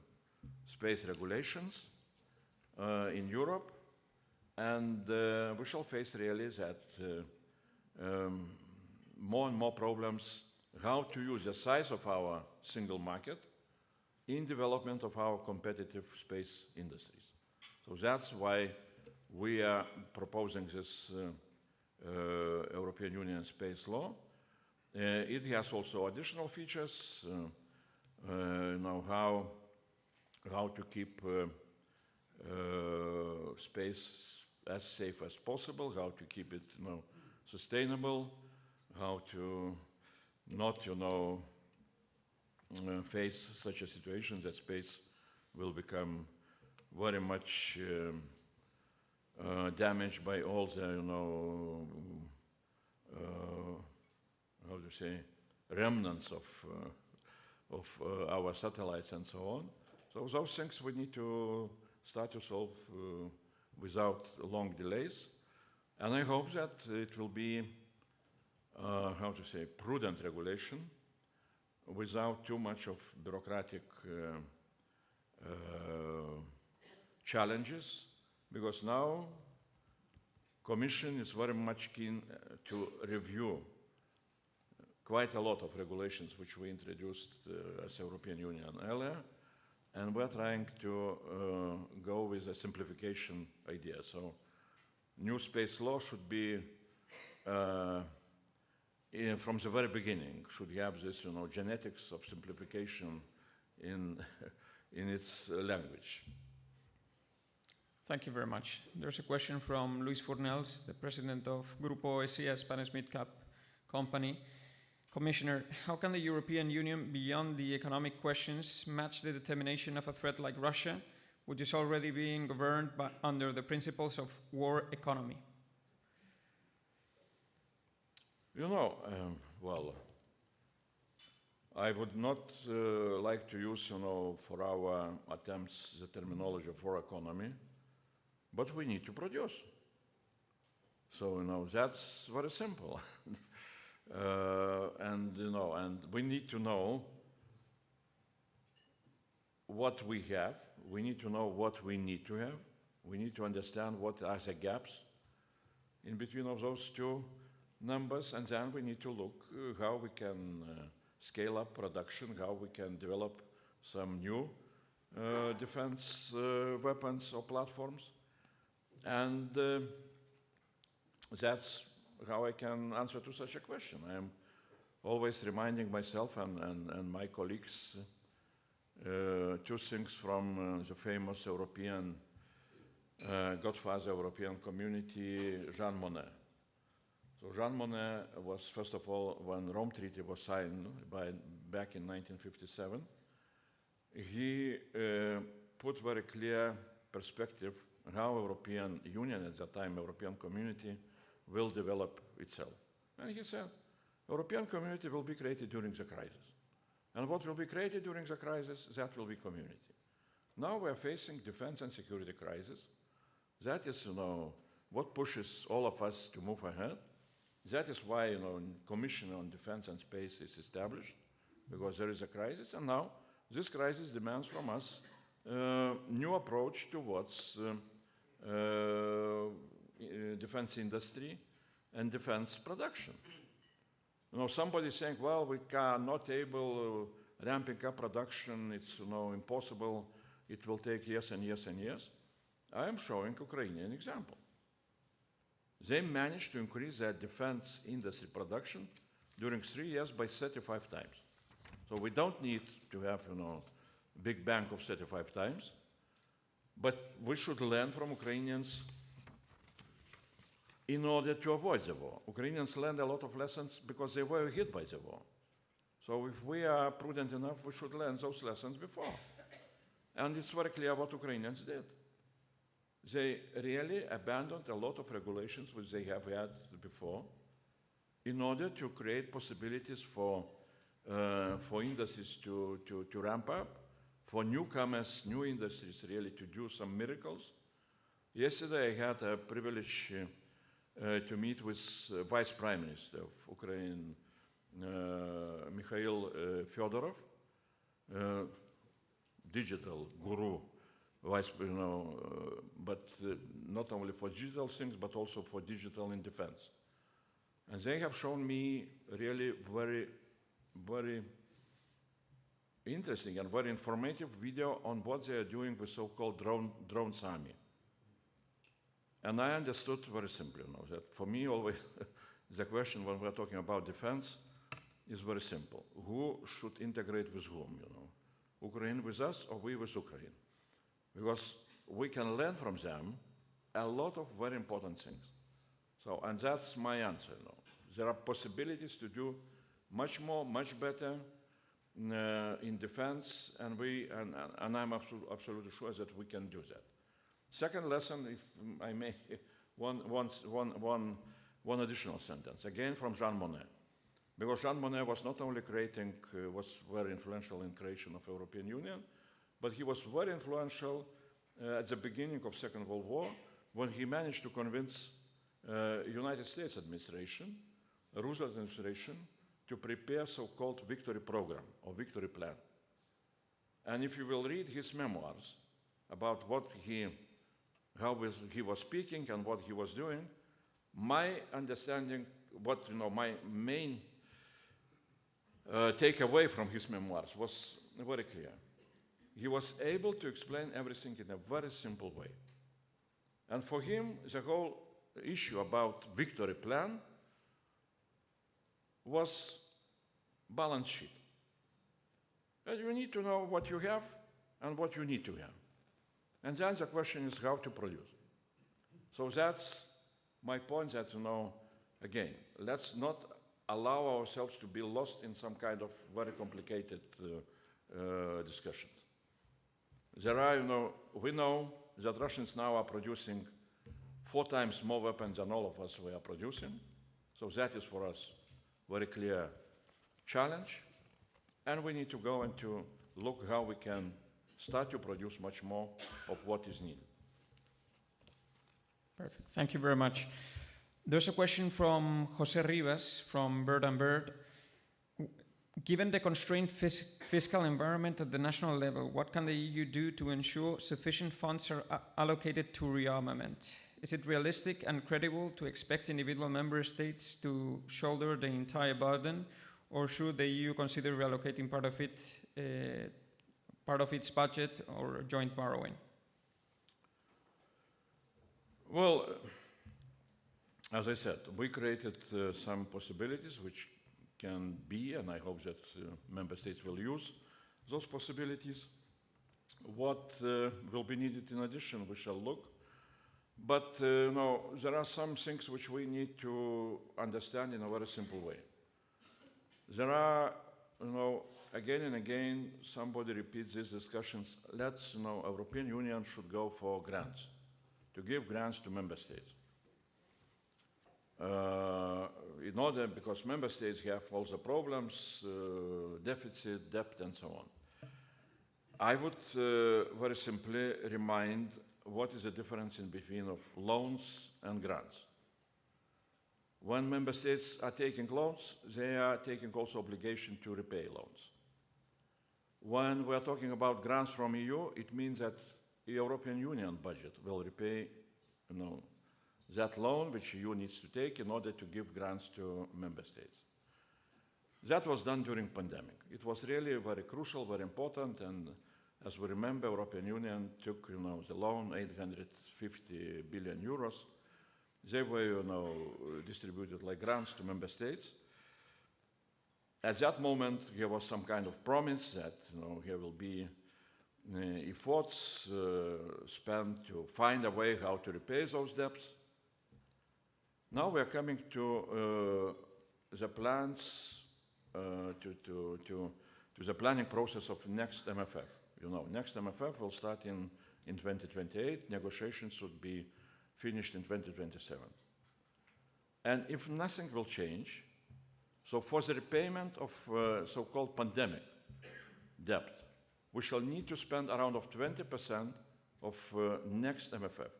space regulations in Europe, and we shall face really that more and more problems how to use the size of our single market in development of our competitive space industries. So that's why we are proposing this European Union space law. It has also additional features, how to keep space as safe as possible, how to keep it, sustainable, how to not, face such a situation that space will become very much damaged by all the, how to say, remnants of our satellites and so on. So those things we need to start to solve without long delays. And I hope that it will be, how to say, prudent regulation without too much of bureaucratic challenges, because now Commission is very much keen to review quite a lot of regulations which we introduced as European Union earlier, and we're trying to go with a simplification idea. So new space law should be from the very beginning, should have this, genetics of simplification in its language. Thank you very much. There's a question from Luis Fornels, the president of Grupo ESIA, Spanish mid-cap company. Commissioner, how can the European Union, beyond the economic questions, match the determination of a threat like Russia, which is already being governed under the principles of war economy? Well, I would not like to use, for our attempts the terminology of war economy, but we need to produce. So, that's very simple. And we need to know what we have. We need to know what we need to have. We need to understand what are the gaps in between of those two numbers, and then we need to look how we can scale up production, how we can develop some new defense weapons or platforms. And that's how I can answer to such a question. I am always reminding myself and my colleagues two things from the famous European godfather European community, Jean Monnet. So Jean Monnet was, first of all, when Rome Treaty was signed back in 1957, he put very clear perspective how European Union, at that time European Community, will develop itself. And he said, European Community will be created during the crisis. And what will be created during the crisis, that will be community. Now we are facing defense and security crisis. That is, what pushes all of us to move ahead. That is why, Commission on Defense and Space is established, because there is a crisis. And now this crisis demands from us new approach towards defense industry and defense production. Somebody is saying, well, we are not able ramping up production, it's impossible, it will take years and years and years. I am showing Ukrainian example. They managed to increase their defense industry production during 3 years by 35 times. So we don't need to have, big bank of 35 times, but we should learn from Ukrainians in order to avoid the war. Ukrainians learned a lot of lessons because they were hit by the war. So if we are prudent enough, we should learn those lessons before. And it's very clear what Ukrainians did. They really abandoned a lot of regulations which they have had before in order to create possibilities for industries to ramp up for newcomers, new industries really to do some miracles. Yesterday I had a privilege to meet with Vice Prime Minister of Ukraine, Mikhail Fyodorov, digital guru, but not only for digital things, but also for digital in defense. And they have shown me really very, very interesting and very informative video on what they are doing with so-called drones army. And I understood very simply, that for me always the question when we're talking about defense is very simple. Who should integrate with whom, Ukraine with us or we with Ukraine? Because we can learn from them a lot of very important things. So, and that's my answer. There are possibilities to do much more, much better in defense, and I'm absolutely sure that we can do that. Second lesson, if I may, one additional sentence, again from Jean Monnet. Because Jean Monnet was not only was very influential in creation of European Union, but he was very influential at the beginning of Second World War when he managed to convince United States administration, Roosevelt administration, to prepare so-called victory program or victory plan. And if you will read his memoirs about how he was speaking and what he was doing, my understanding, my main takeaway from his memoirs was very clear. He was able to explain everything in a very simple way. And for him, the whole issue about victory plan was balance sheet. And you need to know what you have and what you need to have. And then the question is how to produce. So that's my point that, again, let's not allow ourselves to be lost in some kind of very complicated discussions. There are, we know that Russians now are producing 4 times more weapons than all of us were producing. So that is for us very clear challenge. And we need to go and to look how we can start to produce much more of what is needed. Perfect. Thank you very much. There's a question from Jose Rivas from Bird and Bird. Given the constrained fiscal environment at the national level, what can the EU do to ensure sufficient funds are allocated to rearmament? Is it realistic and credible to expect individual member states to shoulder the entire burden, or should the EU consider reallocating part of its budget or joint borrowing? Well, as I said, we created some possibilities which can be, and I hope that member states will use those possibilities. What will be needed in addition, we shall look. But there are some things which we need to understand in a very simple way. There are, again and again, somebody repeats these discussions. European Union should go for grants, to give grants to member states. In order, because member states have all the problems, deficit, debt, and so on. I would very simply remind what is the difference in between of loans and grants. When member states are taking loans, they are taking also obligation to repay loans. When we are talking about grants from EU, it means that the European Union budget will repay, that loan which EU needs to take in order to give grants to member states. That was done during pandemic. It was really very crucial, very important, and as we remember, European Union took, the loan, 850 billion euros. They were, distributed like grants to member states. At that moment, there was some kind of promise that, there will be efforts spent to find a way how to repay those debts. Now we are coming to the plans, to the planning process of next MFF. Next MFF will start in 2028. Negotiations should be finished in 2027. And if nothing will change, so for the repayment of so-called pandemic debt, we shall need to spend around of 20% of next MFF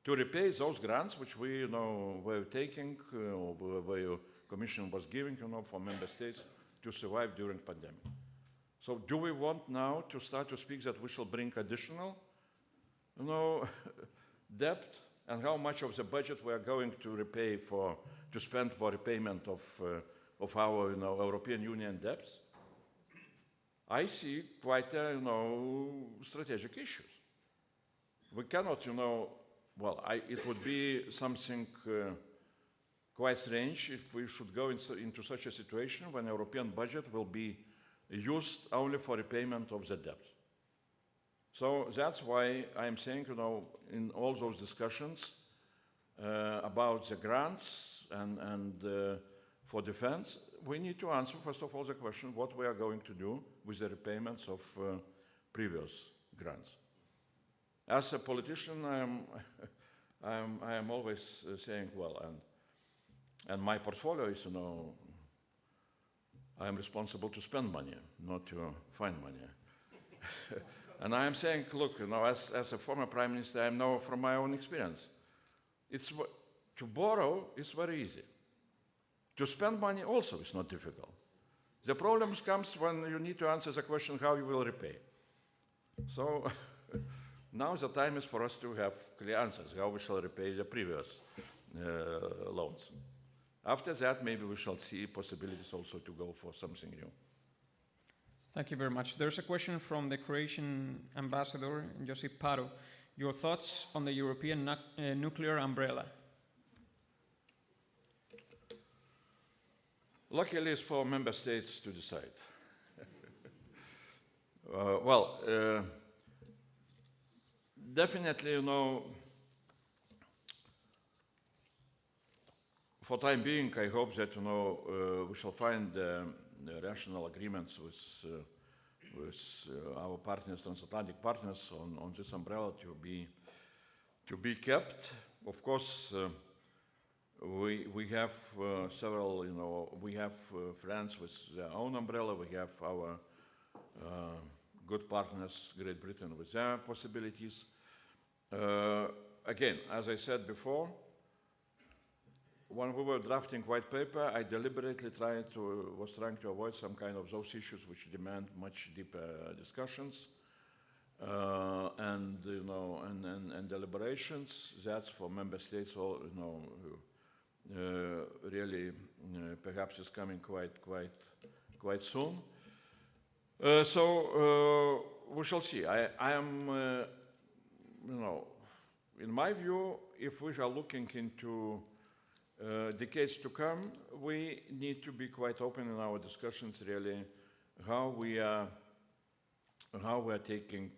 to repay those grants which we, were taking, or the Commission was giving, for member states to survive during pandemic. So do we want now to start to speak that we shall bring additional, debt, and how much of the budget we are going to spend for repayment of our, European Union debts? I see quite, strategic issues. We cannot, it would be something quite strange if we should go into such a situation when European budget will be used only for repayment of the debt. So that's why I'm saying, in all those discussions about the grants and for defense, we need to answer, first of all, the question what we are going to do with the repayments of previous grants. As a politician, I am always saying, well, and my portfolio is, I am responsible to spend money, not to find money. And I am saying, look, as a former prime minister, I know from my own experience, to borrow is very easy. To spend money also is not difficult. The problem comes when you need to answer the question how you will repay. So now the time is for us to have clear answers, how we shall repay the previous loans. After that, maybe we shall see possibilities also to go for something new. Thank you very much. There's a question from the Croatian ambassador, Josip Paru. Your thoughts on the European nuclear umbrella? Luckily, it's for member states to decide. Definitely, for time being, I hope that, we shall find rational agreements with our partners, transatlantic partners, on this umbrella to be kept. Of course, we have several, we have France with their own umbrella. We have our good partners, Great Britain, with their possibilities. Again, as I said before, when we were drafting white paper, I deliberately was trying to avoid some kind of those issues which demand much deeper discussions and deliberations. That's for member states, really perhaps is coming quite soon. So we shall see. I am, in my view, if we are looking into decades to come, we need to be quite open in our discussions, really, how we are taking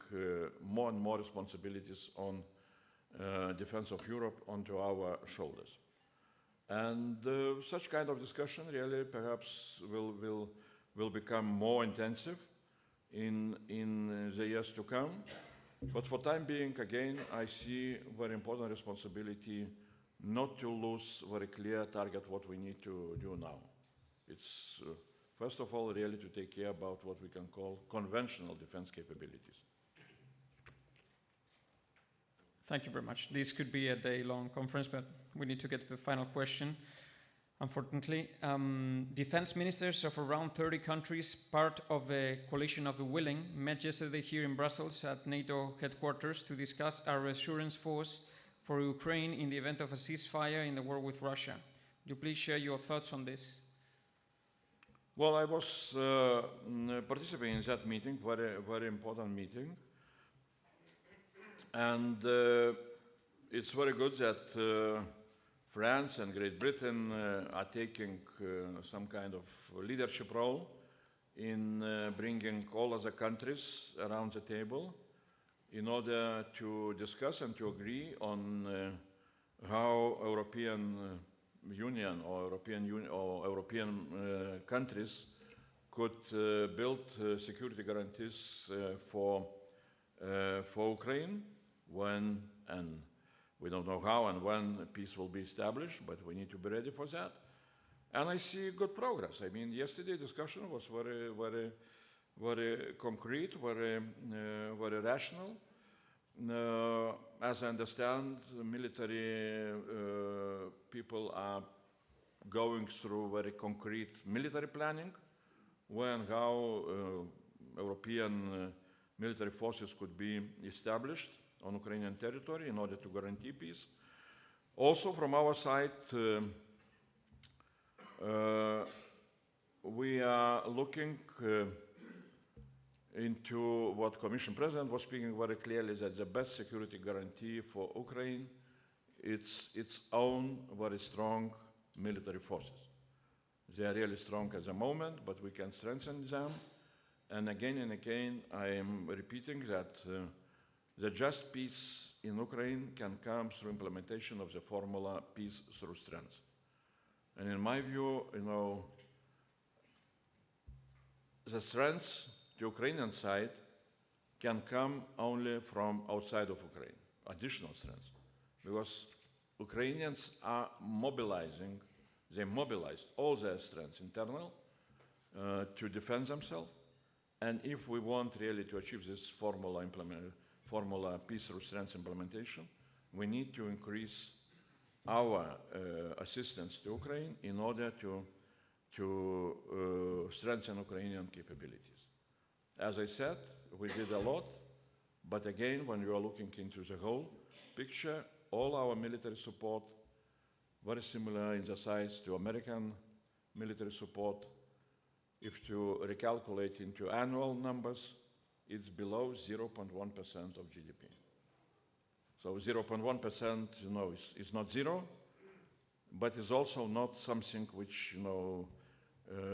more and more responsibilities on defense of Europe onto our shoulders. And such kind of discussion really perhaps will become more intensive in the years to come. But for time being, again, I see very important responsibility not to lose very clear target what we need to do now. It's, first of all, really to take care about what we can call conventional defense capabilities. Thank you very much. This could be a day-long conference, but we need to get to the final question, unfortunately. Defense ministers of around 30 countries, part of the coalition of the willing, met yesterday here in Brussels at NATO headquarters to discuss our reassurance force for Ukraine in the event of a ceasefire in the war with Russia. Would you please share your thoughts on this? Well, I was participating in that meeting, very important meeting. And it's very good that France and Great Britain are taking some kind of leadership role in bringing all other countries around the table in order to discuss and to agree on how European Union or European countries could build security guarantees for Ukraine when, and we don't know how and when peace will be established, but we need to be ready for that. And I see good progress. I mean, yesterday discussion was very, very very concrete, very rational. As I understand, the military people are going through very concrete military planning, when how European military forces could be established on Ukrainian territory in order to guarantee peace. Also, from our side, we are looking into what Commission President was speaking very clearly, that the best security guarantee for Ukraine is its own very strong military forces. They are really strong at the moment, but we can strengthen them. And again, I am repeating that the just peace in Ukraine can come through implementation of the formula peace through strength. And in my view, the strength, the Ukrainian side, can come only from outside of Ukraine, additional strength. Because Ukrainians are mobilizing, they mobilized all their strengths internal to defend themselves. And if we want really to achieve this formula peace through strength implementation, we need to increase our assistance to Ukraine in order to strengthen Ukrainian capabilities. As I said, we did a lot, but again, when you are looking into the whole picture, all our military support, very similar in the size to American military support. If you recalculate into annual numbers, it's below 0.1% of GDP. So 0.1%, is not zero, but it's also not something which,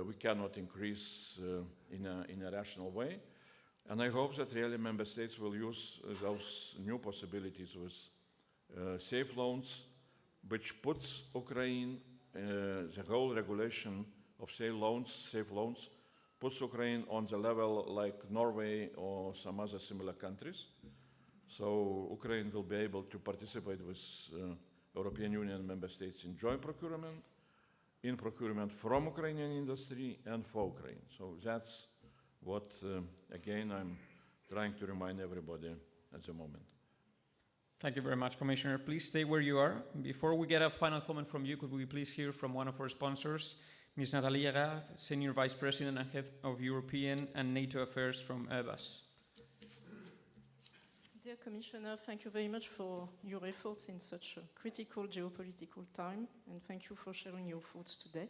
we cannot increase in a rational way. And I hope that really member states will use those new possibilities with safe loans, which puts Ukraine, the whole regulation of safe loans, puts Ukraine on the level like Norway or some other similar countries. So Ukraine will be able to participate with European Union member states in joint procurement, in procurement from Ukrainian industry and for Ukraine. So that's what, again, I'm trying to remind everybody at the moment. Thank you very much, Commissioner. Please stay where you are. Before we get a final comment from you, could we please hear from one of our sponsors, Ms. Nathalie Gerard, Senior Vice President and Head of European and NATO Affairs from Airbus. Dear Commissioner, thank you very much for your efforts in such a critical geopolitical time, and thank you for sharing your thoughts today.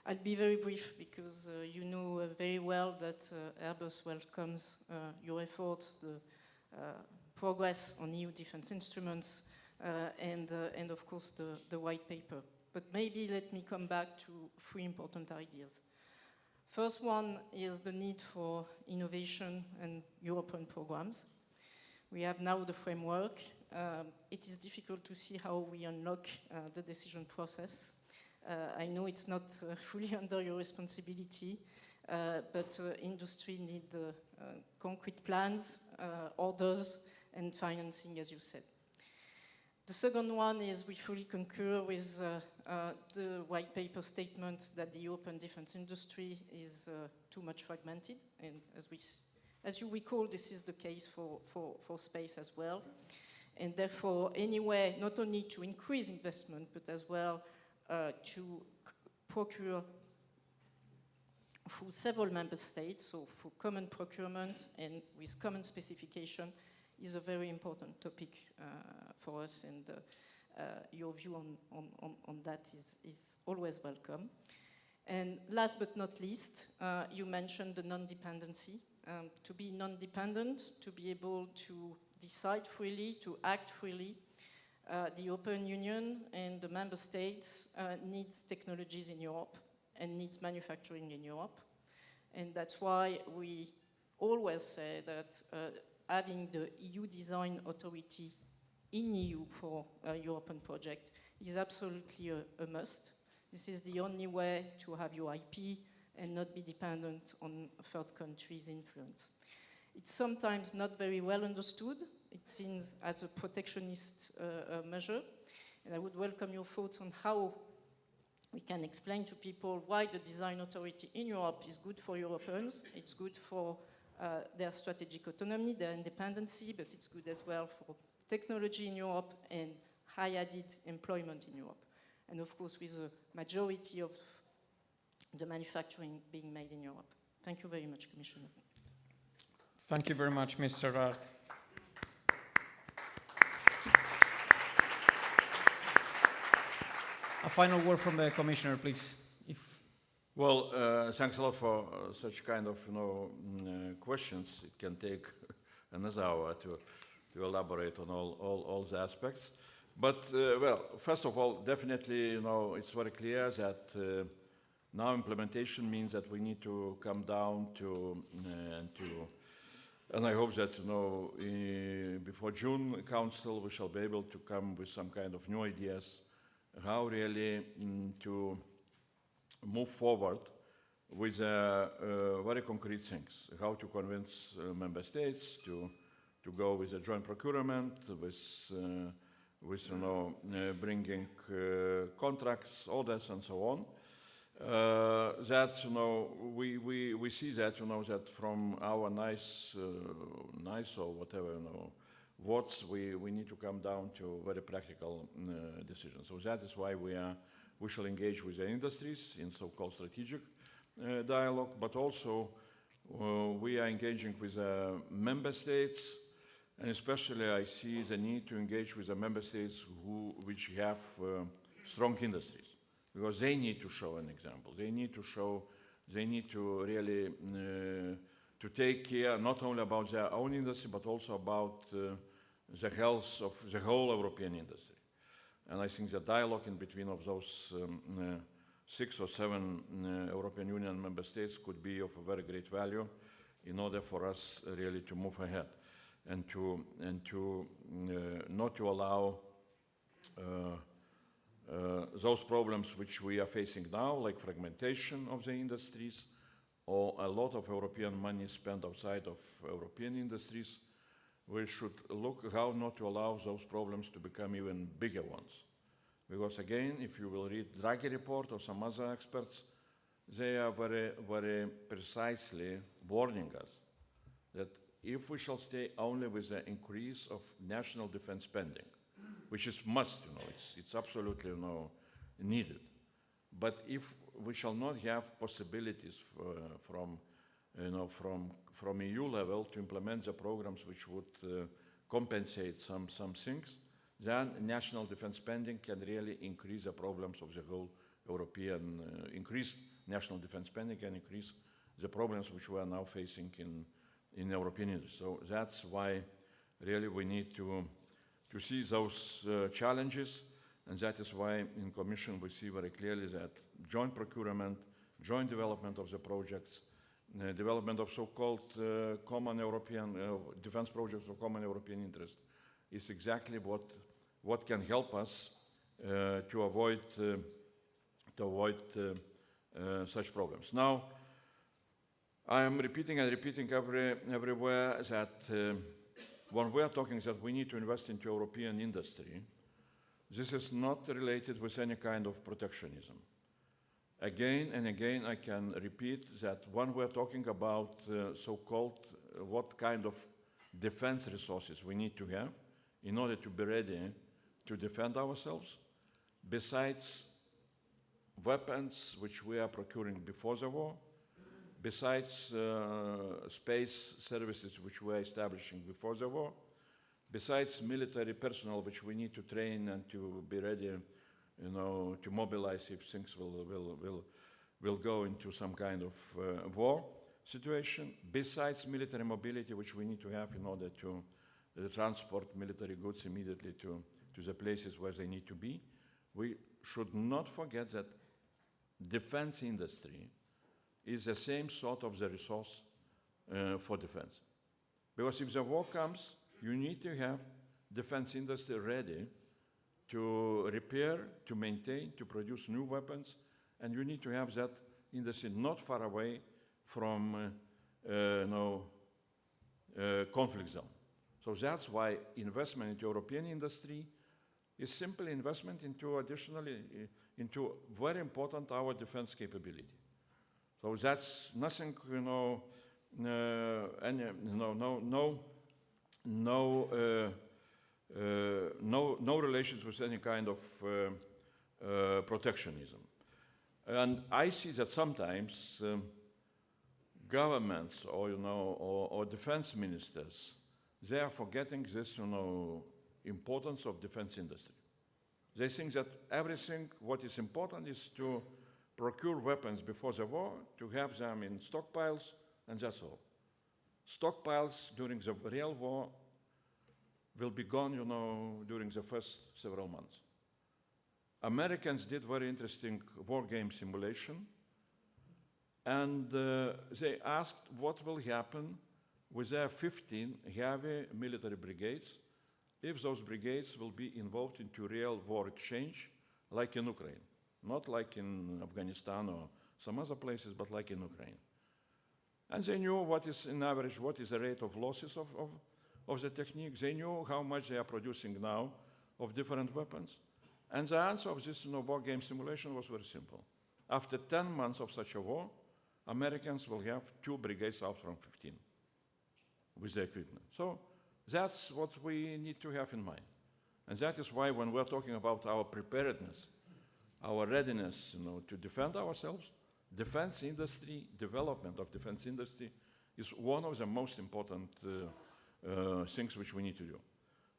I'll be very brief because you know very well that Airbus welcomes your efforts, the progress on EU defense instruments, and of course the white paper. But maybe let me come back to three important ideas. First one is the need for innovation and European programs. We have now the framework. It is difficult to see how we unlock the decision process. I know it's not fully under your responsibility, but industry needs concrete plans, orders, and financing, as you said. The second one is we fully concur with the white paper statement that the European defense industry is too much fragmented, and as you recall, this is the case for space as well. And therefore, any way, not only to increase investment, but as well to procure through several member states, so for common procurement and with common specification, is a very important topic for us, and your view on that is always welcome. And last but not least, you mentioned the non-dependency. To be non-dependent, to be able to decide freely, to act freely, the European Union and the member states needs technologies in Europe and needs manufacturing in Europe. And that's why we always say that having the EU design authority in EU for a European project is absolutely a must. This is the only way to have your IP and not be dependent on third countries' influence. It's sometimes not very well understood. It seems as a protectionist measure, and I would welcome your thoughts on how we can explain to people why the design authority in Europe is good for Europeans. It's good for their strategic autonomy, their independency, but it's good as well for technology in Europe and high added employment in Europe. And of course, with a majority of the manufacturing being made in Europe. Thank you very much, Commissioner. Thank you very much, Mr. Rath. A final word from the Commissioner, please. Well, thanks a lot for such kind of questions. It can take another hour to elaborate on all the aspects. But well, first of all, definitely, it's very clear that now implementation means that we need to come down and I hope that before June Council we shall be able to come with some kind of new ideas how really to move forward with very concrete things, how to convince member states to go with a joint procurement, with bringing contracts, orders, and so on. That we see that that from our nice or whatever words we need to come down to very practical decisions. So that is why we shall engage with the industries in so-called strategic dialogue, but also we are engaging with member states, and especially I see the need to engage with the member states which have strong industries, because they need to show an example. They need to really to take care not only about their own industry, but also about the health of the whole European industry. And I think the dialogue in between of those 6 or 7 European Union member states could be of a very great value in order for us really to move ahead and to not to allow those problems which we are facing now, like fragmentation of the industries or a lot of European money spent outside of European industries. We should look how not to allow those problems to become even bigger ones. Because again, if you will read Draghi report or some other experts, they are very, very precisely warning us that if we shall stay only with the increase of national defense spending, which is must, it's absolutely needed. But if we shall not have possibilities from EU level to implement the programs which would compensate some things, then national defense spending can really increase the problems of the whole European, increased national defense spending can increase the problems which we are now facing in European industry. So that's why really we need to see those challenges, and that is why in Commission we see very clearly that joint procurement, joint development of the projects, development of so-called common European defense projects of common European interest is exactly what can help us to avoid such problems. Now, I am repeating everywhere that when we are talking that we need to invest into European industry, this is not related with any kind of protectionism. Again and again, I can repeat that when we're talking about so-called what kind of defense resources we need to have in order to be ready to defend ourselves, besides weapons which we are procuring before the war, besides space services which we are establishing before the war, besides military personnel which we need to train and to be ready to mobilize if things will go into some kind of war situation, besides military mobility, which we need to have in order to transport military goods immediately to the places where they need to be. We should not forget that defense industry is the same sort of the resource for defense. Because if the war comes, you need to have defense industry ready to repair, to maintain, to produce new weapons, and you need to have that industry not far away from conflict zone. So that's why investment into European industry is simply investment into additional into very important our defense capability. So that's nothing, no relations with any kind of protectionism. And I see that sometimes governments or defense ministers, they are forgetting this, importance of defense industry. They think that everything what is important is to procure weapons before the war, to have them in stockpiles, and that's all. Stockpiles during the real war will be gone, during the first several months. Americans did very interesting war game simulation, and they asked what will happen with their 15 heavy military brigades if those brigades will be involved into real war exchange, like in Ukraine. Not like in Afghanistan or some other places, but like in Ukraine. And they knew what is, in average, what is the rate of losses of the technique. They knew how much they are producing now of different weapons. And the answer of this war game simulation was very simple. After 10 months of such a war, Americans will have 2 brigades out from 15 with the equipment. So that's what we need to have in mind. And that is why when we're talking about our preparedness, our readiness to defend ourselves, defense industry, development of defense industry is one of the most important things which we need to do.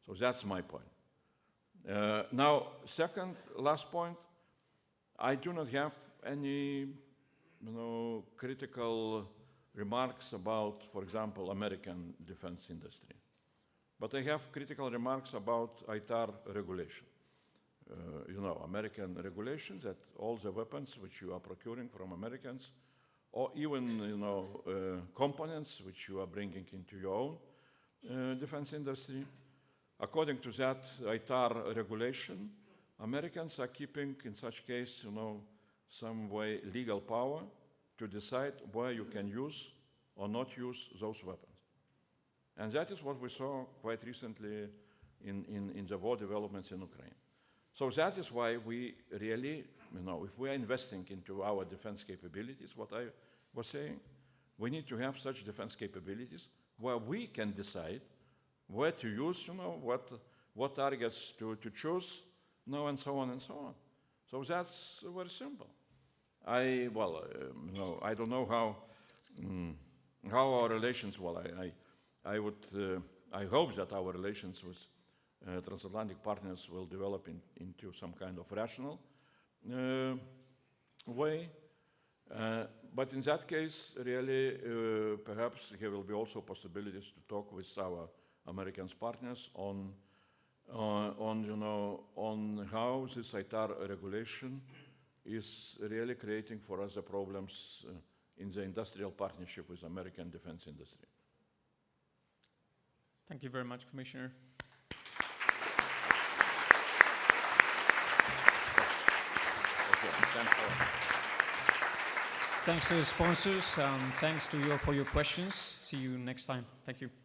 So that's my point. Now, last point, I do not have any critical remarks about, for example, American defense industry. But I have critical remarks about ITAR regulation. American regulations that all the weapons which you are procuring from Americans, or even, components which you are bringing into your own defense industry. According to that ITAR regulation, Americans are keeping, in such case, some way legal power to decide where you can use or not use those weapons. And that is what we saw quite recently in the war developments in Ukraine. So that is why we really, if we are investing into our defense capabilities, what I was saying, we need to have such defense capabilities where we can decide where to use, what targets to choose, and so on and so on. So that's very simple. I don't know how our relations. I hope that our relations with transatlantic partners will develop into some kind of rational way. But in that case, really, perhaps there will be also possibilities to talk with our American partners on how this ITAR regulation is really creating for us the problems in the industrial partnership with American defense industry. Thank you very much, Commissioner. Thanks to the sponsors, thanks to you for your questions. See you next time. Thank you.